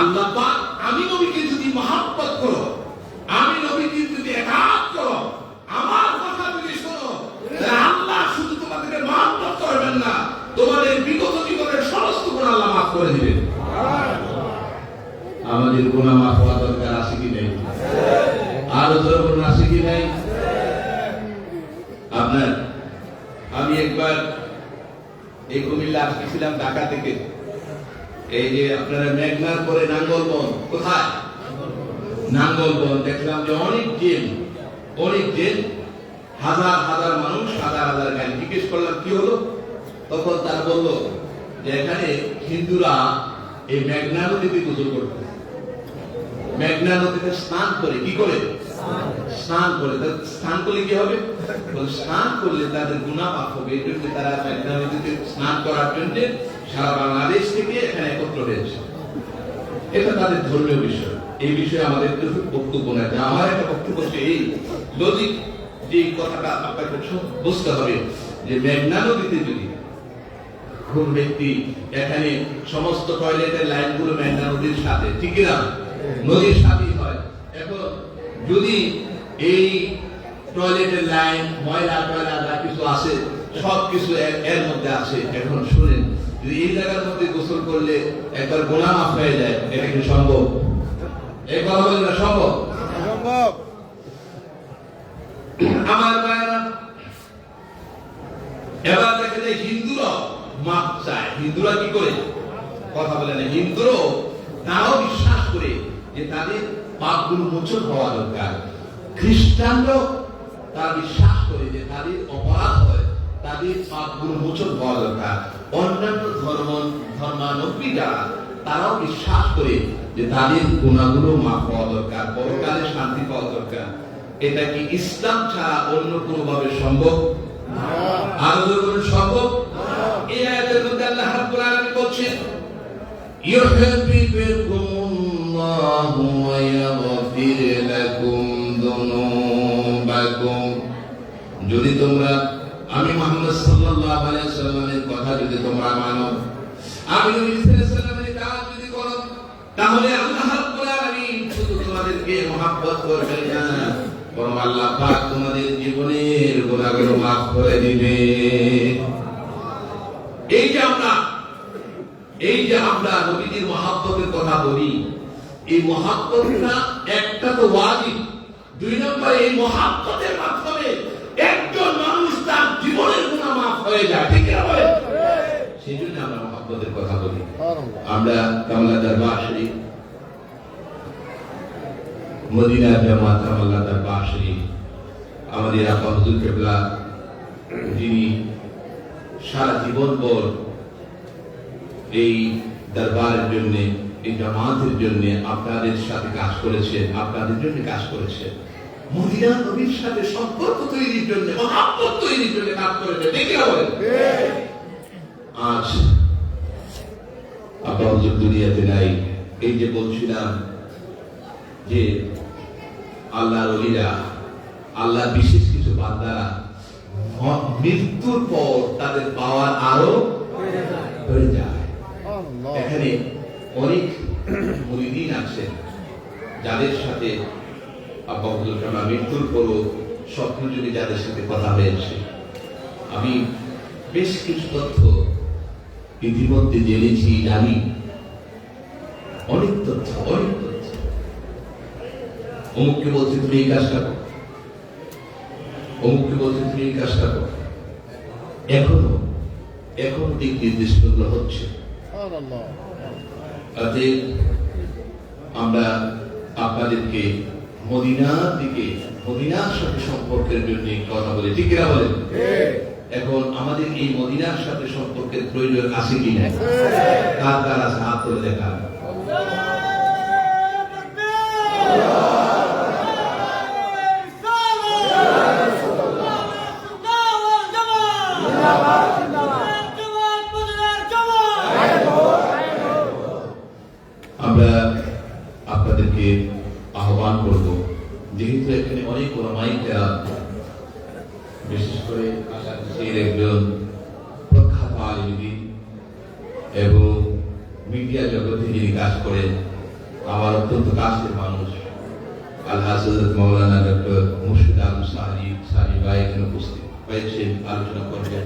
আল্লাহ পাক আমি নবীকে যদি মহব্বত করো, আমি নবীকে যদি একাত করো, আমার কথা যদি শোনো, তাহলে আল্লাহ শুধু তোমাদেরকে মহব্বত করবেন না, তোমাদের বিগত জীবনের সমস্ত গুনাহ আল্লাহ মাফ করে দিবেন। আমাদের গুনাহ মাফ হওয়া দরকার আছে কি নেই? আরো জোরে বলুন, আছে কি নেই? আপনার আমি একবার এই কুমিল্লা আসছিলাম ঢাকা থেকে, এই যে আপনারা মেঘনার পরে নাঙ্গলবন, কোথায় নাঙ্গলবন, দেখলাম যে অনেক জেল, হাজার হাজার মানুষ, হাজার হাজার গাড়ি। জিজ্ঞেস করলাম কি হলো, তখন তারা বলল যে এখানে হিন্দুরা এই মেঘনা নদীতে গোসল করতে, মেঘনা নদীতে স্নান করে, কি করে স্নান করে। স্নান করলে কি হবে? স্নান করলে তাদের গুনাহ মাফ হবে। এই জন্য তারা মেঘনা নদীতে স্নান করার জন্য সারা বাংলাদেশ থেকে এখানে একত্র হয়েছে। এটা তাদের ধর্মীয় বিষয়, এই বিষয়ে আমাদের বক্তব্য না। আমার একটা বক্তব্য হচ্ছে এই লজিক, যে কথাটা আপনাকে বুঝতে হবে যে মেঘনা নদীতে যদি কোন ব্যক্তি, এখানে সমস্ত টয়লেটের লাইনগুলো মেঘনা নদীর সাথে, ঠিক না, নদীর সাথেই হয়। এখন যদি এই টয়লেটের লাইন, ময়লা টয়লা যা কিছু আছে সবকিছু এর মধ্যে আছে, এখন শুনেন, যদি এই জায়গার মধ্যে গোসল করলে একবার গুনাহ মাফ হয়ে যায়, এটা কি সম্ভব? এই কথা বলেন না, সম্ভব? আমার ভাইরা, এবার দেখা যায় হিন্দুরা মাপ চায়। হিন্দুরা কি করে কথা বলে না, হিন্দুরাও তারাও বিশ্বাস করে যে তাদের পাপগুলো মোচন হওয়া দরকার। খ্রিস্টানরাও তারা বিশ্বাস করে যে তাদের অপরাধ হয়, তাদের পাপগুলো মোচন হওয়া দরকার। অন্যান্য ধর্মাবলম্বী যারা, তারাও বিশ্বাস করে যে তাদের গুনাহগুলো মাফ হওয়া দরকার, পরকালে শান্তি পাওয়া দরকার। এটা কি ইসলাম ছাড়া অন্য কোনো ভাবে সম্ভব? আরো সম্ভব? এই আয়াতের মধ্যে আল্লাহ রাব্বুল আলামিন বলছেন, ইউহিব্বুকুমুল্লাহু ওয়া ইয়াগফির লাকুম যুনুবাকুম। যদি তোমরা আমি মুহাম্মদ সাল্লাল্লাহু আলাইহি ওয়াসাল্লামের কথা যদি তোমরা মানো, আমি নবী সাল্লাল্লাহু আলাইহি ওয়াসাল্লামের কাজ যদি করো, তাহলে আল্লাহ রাব্বুল আলামিন শুধু তোমাদেরকে মহব্বত করবেন না, বরং আল্লাহ পাক তোমাদের জীবনের গুনাহগুলো মাফ করে দিবে। এই যে আমরা নবীজির মহব্বতের কথা বলি, এই মহব্বতটা একটা তো ওয়াজিব, দুই নম্বর এই মহব্বতের মাধ্যমে একজন মানুষ তার জীবনের গুনাহ মাফ হয়ে যায়, ঠিক না বলেন? সেই জন্য আমরা মহব্বতের কথা বলি। আমরা কামলা দরবার শরীফ, মদিনা জামাত কামলা দরবার শরীফ, আমাদের আপা হুজুর কেবলা, যিনি সারা জীবন ভর এই দরবারের জন্য, এই জামাতের জন্য আপনাদের সাথে কাজ করেছেন, আপনাদের জন্য কাজ করেছেন, মদিনা নবীর সাথে সম্পর্ক তৈরির জন্য, মহব্বত তৈরির জন্য কাজ করেছেন, ঠিক না বলেন? আজ আপা হুজুর দুনিয়াতে নাই। এই যে বলছিলাম যে আল্লাহর ওলিরা, আল্লাহ বিশেষ কিছু বান্দারা মৃত্যুর পর তাদের পাওয়ার আরো বেড়ে যায়। এখানে অনেক মুরিদিন আছেন যাদের সাথে আব্বা হুজুর কামলা মৃত্যুর পরও স্বপ্ন যুগে যাদের সাথে কথা হয়েছে। আমি বেশ কিছু তথ্য ইতিমধ্যে জেনেছি, জানি, অনেক তথ্য। অমুককে বলছে তুমি এই কাজটা করো, অমুককে বলছে তুমি এই কাজটা করো। এখনো দিক নির্দেশনা হচ্ছে। আমরা আপনাদেরকে মদিনার দিকে, মদিনার সাথে সম্পর্কের জন্য কথা বলে, ঠিক না বলেন? এখন আমাদের এই মদিনার সাথে সম্পর্কের প্রয়োজন আছে কিনা? কার কার আছে হাত তুলে দেখান। আহ্বান করব, যেহেতু এখানে অনেক ওলামায়ে কেরাম, বিশেষ করে আশাশির একজন প্রখ্যাত আলিম দ্বীন এবং মিডিয়া জগতে যিনি কাজ করেন, আমার অত্যন্ত কাছের মানুষ আল্লাহ হযরত মাওলানা ডক্টর মুর্শিদ আলম সাহানী ভাই এখানে উপস্থিত হয়েছেন, আলোচনা করবেন।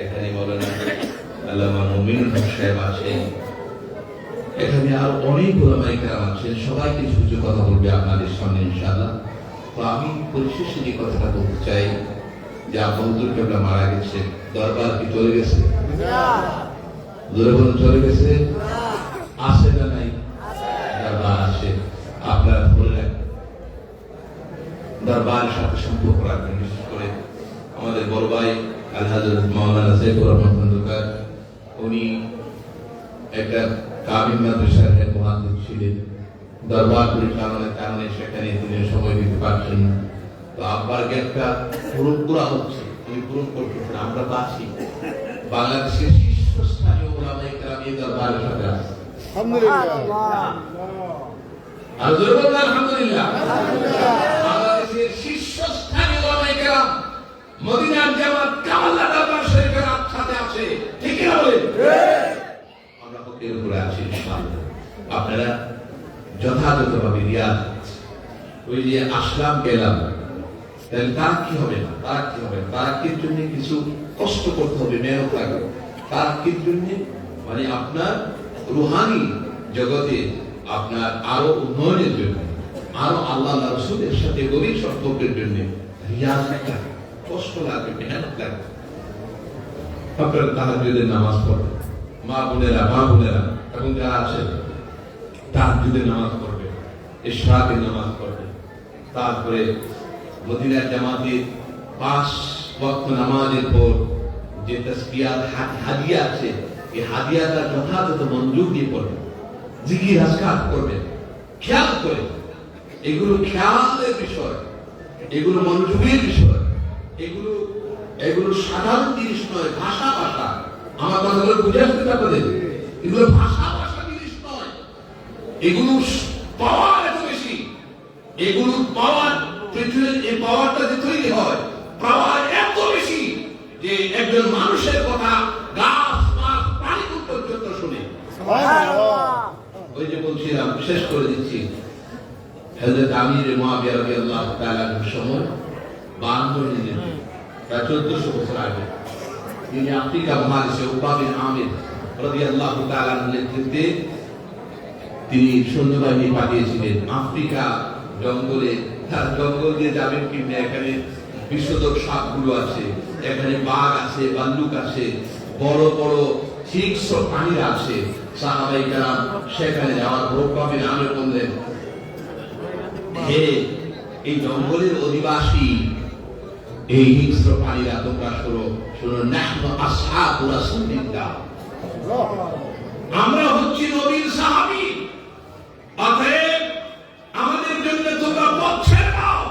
এখানে মাওলানা আল্লামা মুমিনুল হক সাহেব আছেন, এখানে আর অনেক ওলামায়ে কেরাম আছেন, সবাই কিছু কিছু কথা বলবে আপনাদের সামনে ইনশাআল্লাহ। তো আমি পরিশেষে যে কথাটা বলতে চাই যে হুজুর কেবলা মারা গেছে, দরবার কি চলে গেছে? চলে গেছে, আছে না নাই? দরবার আছে। আপনারা বলে রাখবেন, দরবারের সাথে সম্পর্ক রাখবেন। বিশেষ করে আমাদের বড় ভাই আল্লাহ হযরত মাওলানা সাইফুর রহমান খন্দকার, উনি একটা কামিল মাদ্রাসার হেড মুহাদ্দিস ছিলেন। দরবার পরিচালনার কারণে সেখানে তিনি সময় দিতে পারছেন না। তো আব্বার গ্যাপটা পুরো হচ্ছে, উনি পূরণ করতেছেন। আমরা তো আছি, বাংলাদেশের শীর্ষস্থানীয় ওলামায়ে কেরাম এই দরবারের সাথে আছে। আলহামদুলিল্লাহ, বাংলাদেশের শীর্ষস্থানীয় ওলামায়ে কেরাম মদিনার জামাত কামাল্লা দরবার শরীফের সাথে আছে, ঠিক না বলেন? আমরা হকের উপরে আছি ইনশাআল্লাহ। আপনারা যথাযথভাবে রিয়াজ, ওই যে আসলাম গেলাম, তাহলে তার কি হবে না? তার কি হবে? তার কি জন্য কিছু কষ্ট করতে হবে, মেহনত লাগবে। তার কি জন্য মানে আপনার রুহানি জগতে আপনার আরো উন্নয়নের জন্য, আরো আল্লাহ রাসূলের সাথে গভীর সম্পর্কের জন্য রিয়াজ লাগবে, কষ্ট লাগবে, মেহনত লাগবে। আপনারা তাহাজ্জুদের নামাজ পড়বেন, মা বোনেরা এবং যারা আছেন তাহাজ্জুদের নামাজ পড়বেন, ইশরাকের নামাজ পড়বেন। তারপরে মদিনার জামাতে 5 ওয়াক্ত নামাজের পর যে তাসবিহাত হাদিয়া আছে, এই হাদিয়াটা যথাযথ মনোযোগ দিয়ে পড়বেন, জিকির আজকার করবেন, খেয়াল করে। এগুলো খেয়ালের বিষয়, এগুলো মনোযোগের বিষয়, এগুলো সাধারণ জিনিস নয়, ভাষা। আমার কথাগুলো বুঝে আসতে আপনাদের, এগুলো ভাষা জিনিস নয়। এগুলো পাওয়ার এত বেশি, এগুলো পাওয়ার, এই পাওয়ারটা যে তৈরি হয়, পাওয়ার এত বেশি যে একজন মানুষের কথা গাছ মাছ প্রাণী পর্যন্ত শুনে। ওই যে বলছিলাম, শেষ করে দিচ্ছি, হযরত আমির মুআবিয়া রাদিয়াল্লাহু তাআলা এর সময় 52 হিজরি, প্রায় 1400 বছর আগে, তিনি আফ্রিকা মহাদেশে উকবা বিন আমির রাদিয়াল্লাহু তাআলার নেতৃত্বে তিনি সৈন্যবাহিনী পাঠিয়েছিলেন আফ্রিকা জঙ্গলে। তার জঙ্গল দিয়ে যাবেন কিনা, এখানে বিশ্বদক সাপগুলো আছে, এখানে বাঘ আছে, ভাল্লুক আছে, বড় বড় হিংস্র প্রাণীরা আছে। সাহাবায়ে কেরাম সেখানে যাওয়ার উকবা বিন আমির বললেন, হে এই জঙ্গলের অধিবাসী, এই হিংস্র প্রাণীরা, তোমরা শোনো, নাহনু আসহাবু রাসূলিল্লাহ, আমরা হচ্ছি নবীর সাহাবী, অতএব আমাদের জন্য তোমরা পথ ছেড়ে দাও।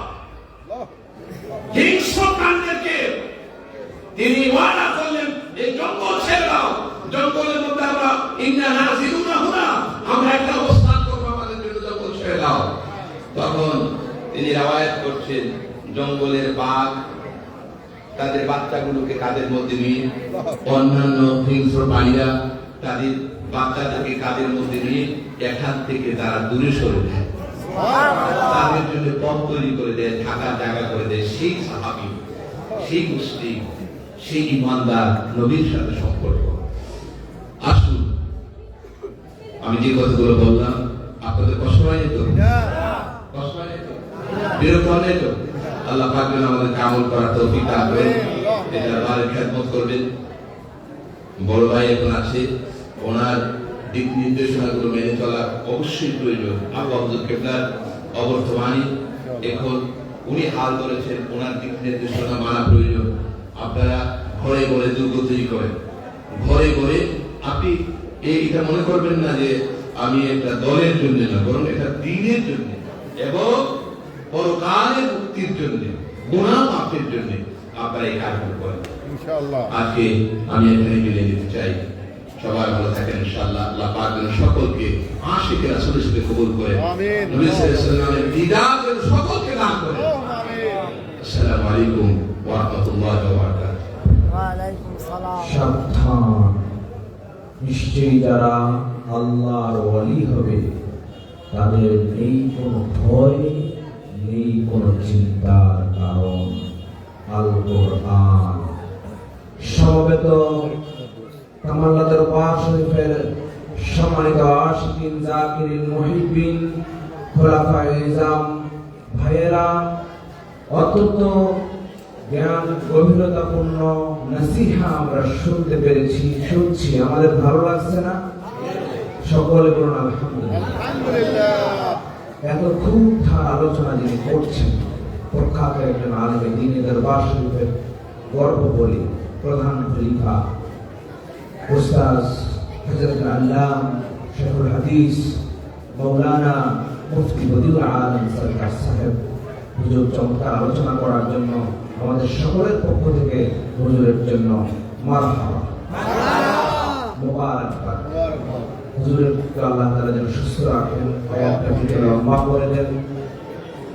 হিংস্র প্রাণীদেরকে তিনি ওয়াদা করলেন, এই জঙ্গল ছেড়ে দাও, জঙ্গলের মধ্যে আমরা ইন্না নাযিলুনা হুনা, আমরা একটা অবস্থান করব, আমাদের জন্য জঙ্গল ছেড়ে দাও। তখন তিনি রওয়ায়াত করছেন, জঙ্গলের বাঘ তাদের বাচ্চাগুলোকে কাঁধের মধ্যে নিয়ে, অন্যান্য হিংস্র প্রাণীরা তাদের বাচ্চাদেরকে কাঁধের মধ্যে নিয়ে এখান থেকে তারা দূরে সরে যায়, তাদের জন্য পথ তৈরি করে দেয়, থাকার জায়গা করে দেয়। সেই সাহাবী, সেই মুসলিম, সেই ইমানদার নবীর সাথে সম্পর্ক। আসুন, আমি যে কথাগুলো বললাম আপনাদের কষ্ট হয়নি তো? কষ্ট হয়নি তো? বিরক্ত হয়নি তো? আল্লাহ পাক যেন আমাদের আমল করার তৌফিক দান করেন, এটা আল্লাহর খেদমত করবেন। বড় ভাই এখন আছে, ওনার দিক নির্দেশনাগুলো মেনে চলা অবশ্যই প্রয়োজন। আবু হুজুর কেবলার অবর্তমানে এখন উনি হাল ধরেছেন, ওনার দিক নির্দেশনা মানা প্রয়োজন। আপনারা ঘরে ঘরে দুর্গ তৈরি করেন, ঘরে ঘরে। আপনি এইটা মনে করবেন না যে আমি একটা দলের জন্য না, বরং এটা দ্বীনের জন্য এবং পরকালের মুক্তির জন্য, গুনাহ মাফের জন্য আপনারা এই কাজগুলো করেন ইনশাআল্লাহ। আজকে আমি এখানে বিদায় নিতে চাই। সবাই ভালো থাকেন ইনশাআল্লাহ। আল্লাহ পাক যেন সকলকে আশিক রাসূলের সাথে কবুল করে, আমিন। নবী সাল্লাল্লাহু আলাইহি ওয়াসাল্লামের দিদার যেন সকলকে দান করে। আসসালামু আলাইকুম ওয়া রাহমাতুল্লাহি ওয়া বারাকাতুহু। ওয়ালাইকুম সালাম। সাবধান, নিশ্চয়ই যারা আল্লাহর ওয়ালি হবে তাদের নেই কোনো ভয়, নেই কোনো চিন্তার কারণ। আল কোরআন। সমবেত কামাল্লা দরবার শরীফের সম্মানিত আশিকিন, জাকিরিন, মুহিব্বিন, খোলাফায়ে ইজাম ভাইয়েরা, অত্যন্ত জ্ঞান গভীরতাপূর্ণ নসিহা আমরা শুনতে পেরেছি, শুনছি, আমাদের ভালো লাগছে না? সকলে বলুন আলহামদুলিল্লাহ। আলহামদুলিল্লাহ। এত খুব ধার আলোচনা যিনি করছেন, প্রখ্যাত একজন আলেমে দ্বীন দরবার শরীফের গর্ব বলি প্রধান খলিফা উস্তাদ হযরত আল্লামা শেখুল হাদিস মাওলানা মুফতি বদিউল আলম সরকার সাহেব হুজুর চমৎকার আলোচনা করার জন্য আমাদের সকলের পক্ষ থেকে হুজুরের জন্য মারহাবা, মুবারকবাদ। হুজুরের আল্লাহ তাআলা যেন সুস্থ রাখেন, হায়াতটাকে লম্বা করে দেন।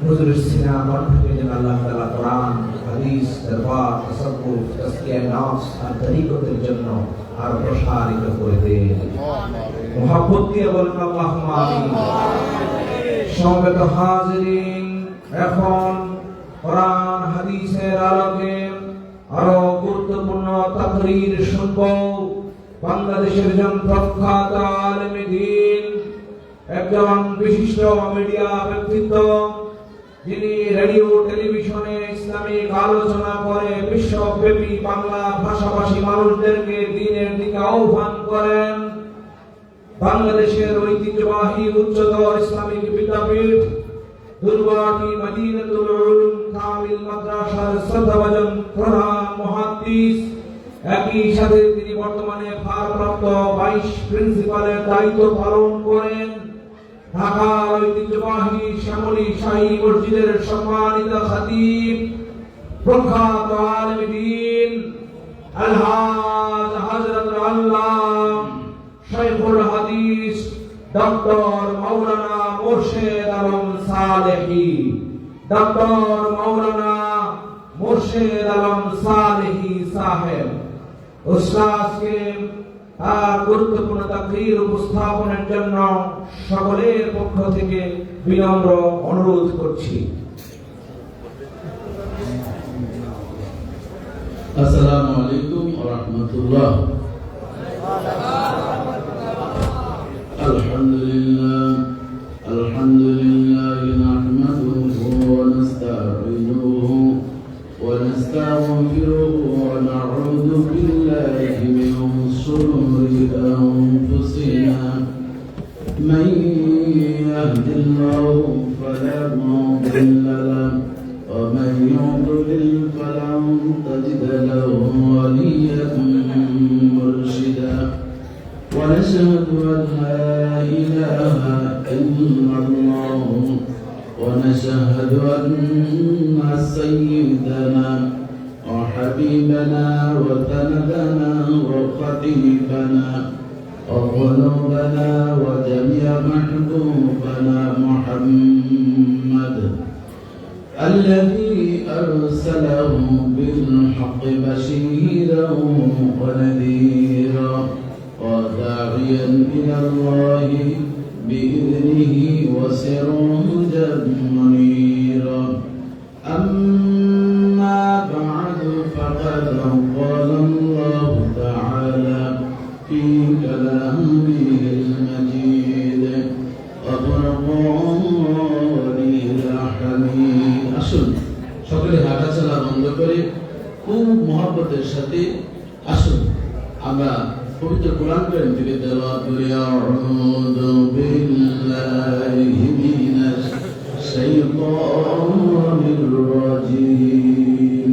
হুজুরের সিনা কণ্ঠকে যেন আল্লাহ তাআলা কোরআন, হাদিস, দরবার, তাসাব্বুফ, তাসকিয়া নফস আর তরিকতের জন্য আর প্রসারিত করে দেন। মুহাব্বত দিয়ে বলেন আল্লাহুম্মা আমিন। সমবেত হাজিরিন, এখন কোরআন হাদিসের আলোকে আরো গুরুত্বপূর্ণ তাকরীর শুনব। বাংলাদেশের একজন প্রখ্যাত আলেমে দ্বীন, একজন বিশিষ্ট মিডিয়া ব্যক্তিত্ব, যিনি রেডিও টেলিভিশনে ইসলামিক আলোচনা করে বিশ্বব্যাপী বাংলা ভাষাভাষী মানুষদেরকে দ্বীনের দিকে আহ্বান করেন। বাংলাদেশের ঐতিহ্যবাহী উচ্চতর ইসলামিক বিদ্যাপীঠ দুর্গাটি মদিনাতুল উলুম কামিল মাদ্রাসার শ্রদ্ধাভাজন প্রধান মুহাদ্দিস, একই সাথে তিনি বর্তমানে ভারপ্রাপ্ত ভাইস প্রিন্সিপালের দায়িত্ব পালন করেন। ঢাকার ঐতিহ্যবাহী শ্যামলী শাহী মসজিদের সম্মানিত খতিব, প্রখ্যাত আলেমে দ্বীন আলহাজ হযরত আল্লামা শাইখুল হাদিস ডক্টর মাওলানা মুর্শেদ আলম সালেহী, ডক্টর মাওলানা মুর্শেদ আলম সালেহী সাহেব উস্তাদকে আর গুরুত্বপূর্ণ তাকরীর উপস্থাপনের জন্য সকলের পক্ষ থেকে বিনম্র অনুরোধ করছি। আসসালামু আলাইকুম ওয়া রাহমাতুল্লাহ। আলহামদুলিল্লাহ আলহামদুলিল্লাহ নাহমাদুহু ওয়া নাস্তাঈনুহু ওয়া নাস্তাগফিরুহু ওয়া নাউযু বিল্লাহি মিন শুরুরি আনফুসিনা মান ইয়াহদিল্লাহু ফালা মুদিল্লা লাহু ওয়া মান ইউদ্লিল ফালান তাজিদ লাহু ওয়ালিয়্যান মুরশিদা। ونشهد أن لا إله إلا الله ونشهد أن سيدنا وحبيبنا وسندنا وخطيبنا وقلوبنا وجميع محبوبنا محمد الذي أرسله بالحق بشيرا ونذيرا وداعيا إلى الله بإذنه وسراجا منيرا. أما بعد فقد قال الله تعالى في كلامه المجيد وفرقانه الحميد. আসুন সকলে হাঁটাচলা বন্ধ করে খুব মহব্বতের সাথে আসুন আমরা পবিত্র কোরআন কারীম থেকে তেলাওয়াত করি। আউযু বিল্লাহি মিনাশ শাইতানির রাজীম।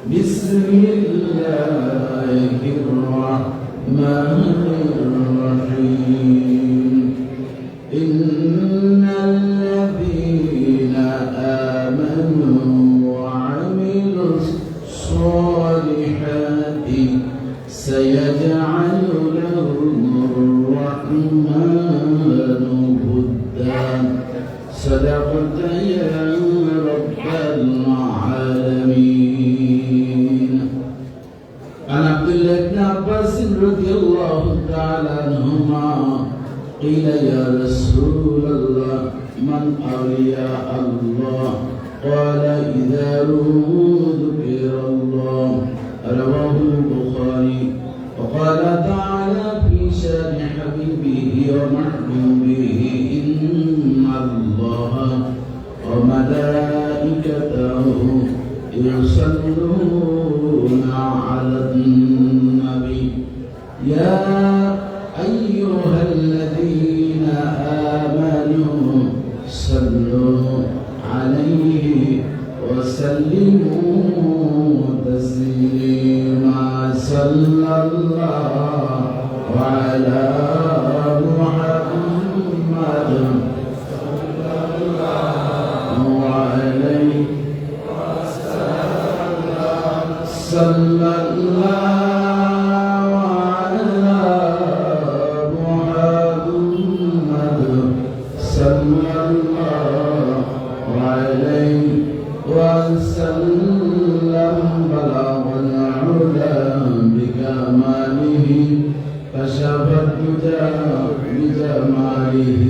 বিসমিল্লাহির রাহমানির রাহিম। ইন্নাল্লাযীনা আমানু ওয়া আমিলুস সালিহাতি سيجعل صدقت يا رب العالمين. عن عبد الله بن عباس رضي الله تعالى عنهما قيل يا رسول الله من أولياء الله؟ قال إذا ذكر الله. رواه البخاري. وقال تعالى في شان حبيبه ومحبوبه إن الله وملائكته يصلون على النبي يا أيها الذين آمنوا صلوا عليه وسلموا تسليما. صلى الله على محمد صلى الله عليه صلى الله على محمد صلى الله عليه وسلم. بلغ العلا بكماله كشف الدجى بجماله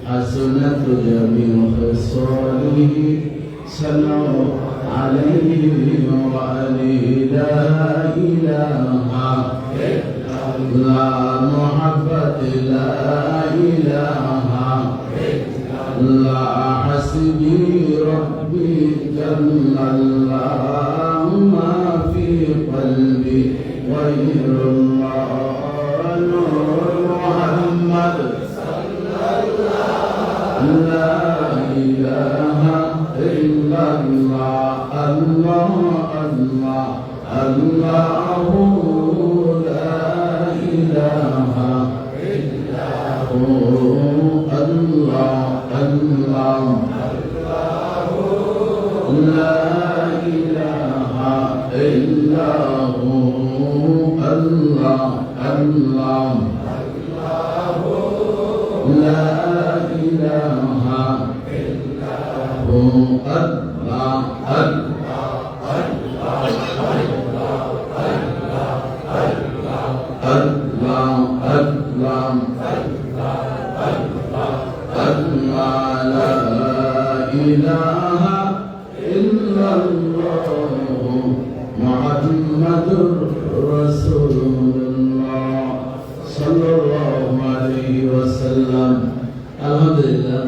حسنت جميع خصاله. صلوا عليه وآله. لا إله إلا الله محبة لا إله إلا الله. حسبي ربي جل الله ما في قلبي غير الله. نور محمد صلى الله. لا إله إلا الله. الله الله الله. لا إله إلا هو. الله الله لا إله إلا هو. الله الله لا إله إلا هو. الله لا إله إلا الله محمد رسول الله صلى الله عليه وسلم. আলহামদুলিল্লাহ,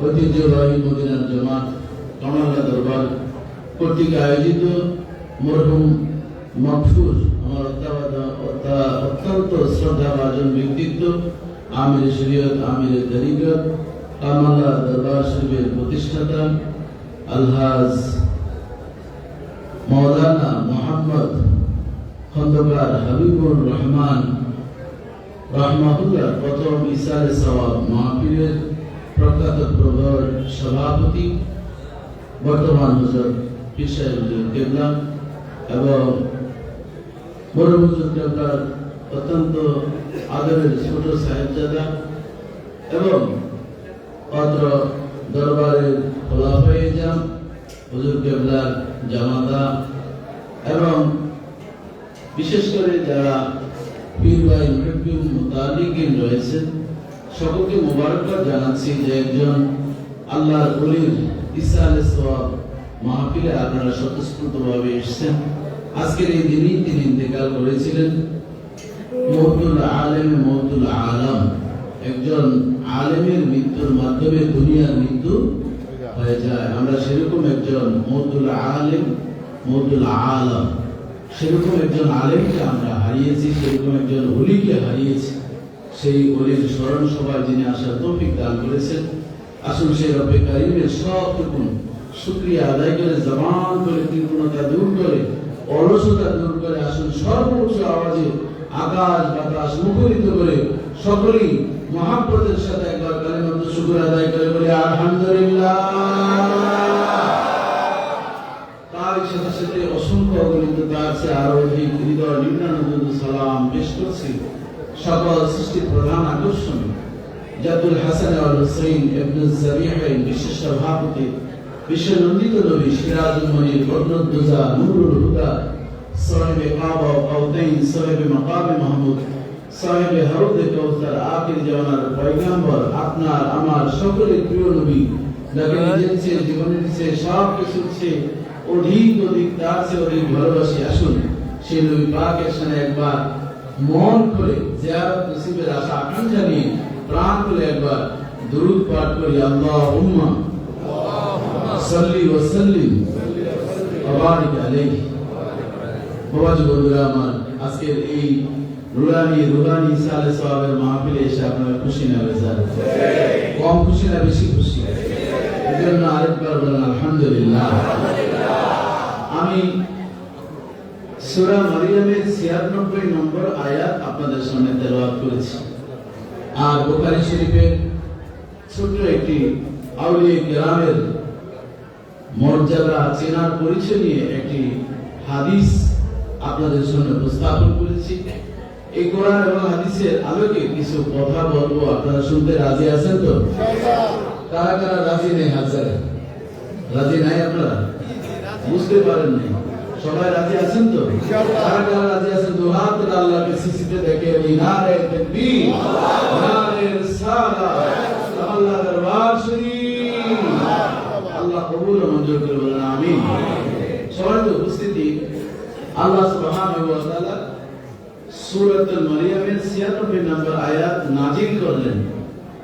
ঐতিহ্যবাহী মদিনার জামাত কামাল্লা দরবার কর্তৃক আয়োজিত মরহুম মকফুর আমার অত্যন্ত শ্রদ্ধাভাজন ব্যক্তিত্ব আমির শরীয়ত আমির তরিকত কামাল্লা দরবার শরীফের প্রতিষ্ঠাতা আলহাজ মাওলানা মোহাম্মদ খন্দকার হাবিবুর রহমান রহমাতুল্লাহ প্রথম ইসারে সওয়াব মাহফিলের প্রখ্যাত প্রবর সভাপতি বর্তমান হুজুর পীর সাহেব হুজুর কেবলা এবং বড় হুজুর কেবলার অত্যন্ত আদরের ছোট সাহেবজাদা এবং অত্র দরবারের খোলাফায়ে জাম হুজুর কেবলার জামাতা এবং বিশেষ করে যারা পীর ভাই মুহিব্বিন মুতালিকিন রয়েছেন সকলকে মোবারকবাদ জানাচ্ছি যে একজন আল্লাহর ওলির ইসালে সওয়াব মাহফিলে আপনারা স্বতঃস্ফূর্তভাবে এসেছেন। আজকের এই দিনই তিনি ইন্তেকাল করেছিলেন। মওতুল আলেম মওতুল আলাম, একজন আলেমের মৃত্যুর মাধ্যমে দুনিয়ার মৃত্যু হয়ে যায়। আমরা সেরকম একজন মওতুল আলেম মওতুল আলাম, সেরকম একজন আলেমকে আমরা হারিয়েছি, সেরকম একজন ওলিকে হারিয়েছি। সেই ওলির স্মরণ সভায় যিনি আসার তৌফিক দান করেছেন, আসুন সেই রব্বে কারীমের সবটুকু শুকরিয়া আদায় করে জবান করে কৃতজ্ঞতা দূর করে অলসতা দূর করে আসুন সর্বোচ্চ আওয়াজে আকাশ বাতাস মুখরিত করে সকলেই মহাব্বতের সাথে একবার কালিমাতুল শুকর আদায় করে বলি আলহামদুলিল্লাহ। তার সাথে সাথে অসংখ্য অগণিত তার চেয়ে আরো অধিক হৃদয় নিম্নানন্দ সালাম পেশ করছি সকল সৃষ্টির প্রধান আকর্ষণ জাদুল হাসান আল হুসাইন ইবনে জাবিহাইন বিশেষ সভাপতি বিশ্ব নন্দিত নবী সিরাজুল মনির বদরুদ্দোজা নূরুল হুদা সাহেবে কাবা কাউতাইন সাহেবে মাকাম মাহমুদ সাহেবে হাউদে কাউসার আখির জামানার পয়গম্বর আপনার আমার সকলের প্রিয় নবী যাকে নিজের চেয়ে জীবনের চেয়ে সব কিছুর চেয়ে অধিক তার চেয়ে অধিক ভালোবাসি। আসুন সেই নবী পাকের সামনে একবার মন করে জিয়ারত নসিবের আশা আকাঙ্ক্ষা নিয়ে প্রাণ করে একবার দুরূদ পাঠ করি। আল্লাহুম্মা সাল্লি ওয়া সাল্লিম ওয়া বারিক আলাইহি। বাবাজি বন্ধুরা আমার, আজকের এই রুহানি সালে সওয়াবের মাহফিলে এসে আপনারা খুশি না বেজার? কম খুশি না বেশি খুশি? এজন্য আরেকবার বলেন আলহামদুলিল্লাহ। আমি সূরা মারিয়ামের ৯৬ নম্বর আয়াত আপনাদের সামনে তেলাওয়াত করেছি। আর বুখারী শরীফের ছোট্ট একটি আউলিয়া কেরামের মর্যাদা চেনার পরিচয় নিয়ে একটি হাদিস আপনাদের সামনে উপস্থাপন করেছি। এই কোরআন এবং হাদিসের আলোকে কিছু কথা বলবো, আপনারা শুনতে রাজি আছেন তো? কারা কারা রাজি নেই? হাজারে রাজি নাই? আপনারা বুঝতে পারেন নাই? সবাই রাজি আছেন তো? কারা কারা রাজি আছেন? দু হাত করে আল্লাহকে সিসিতে দেখে নারে তাকবীর, নারে রিসালাত, আল্লাহ দরবার শরীফ। আল্লাহ কবুল ও মঞ্জুর করে বলেন আমিন। সবাই তো উপস্থিতি, আল্লাহ সুবহানাহু ওয়া তাআলা সূরাতুল মারিয়ামের ৯৬ নম্বর আয়াত নাযিল করলেন।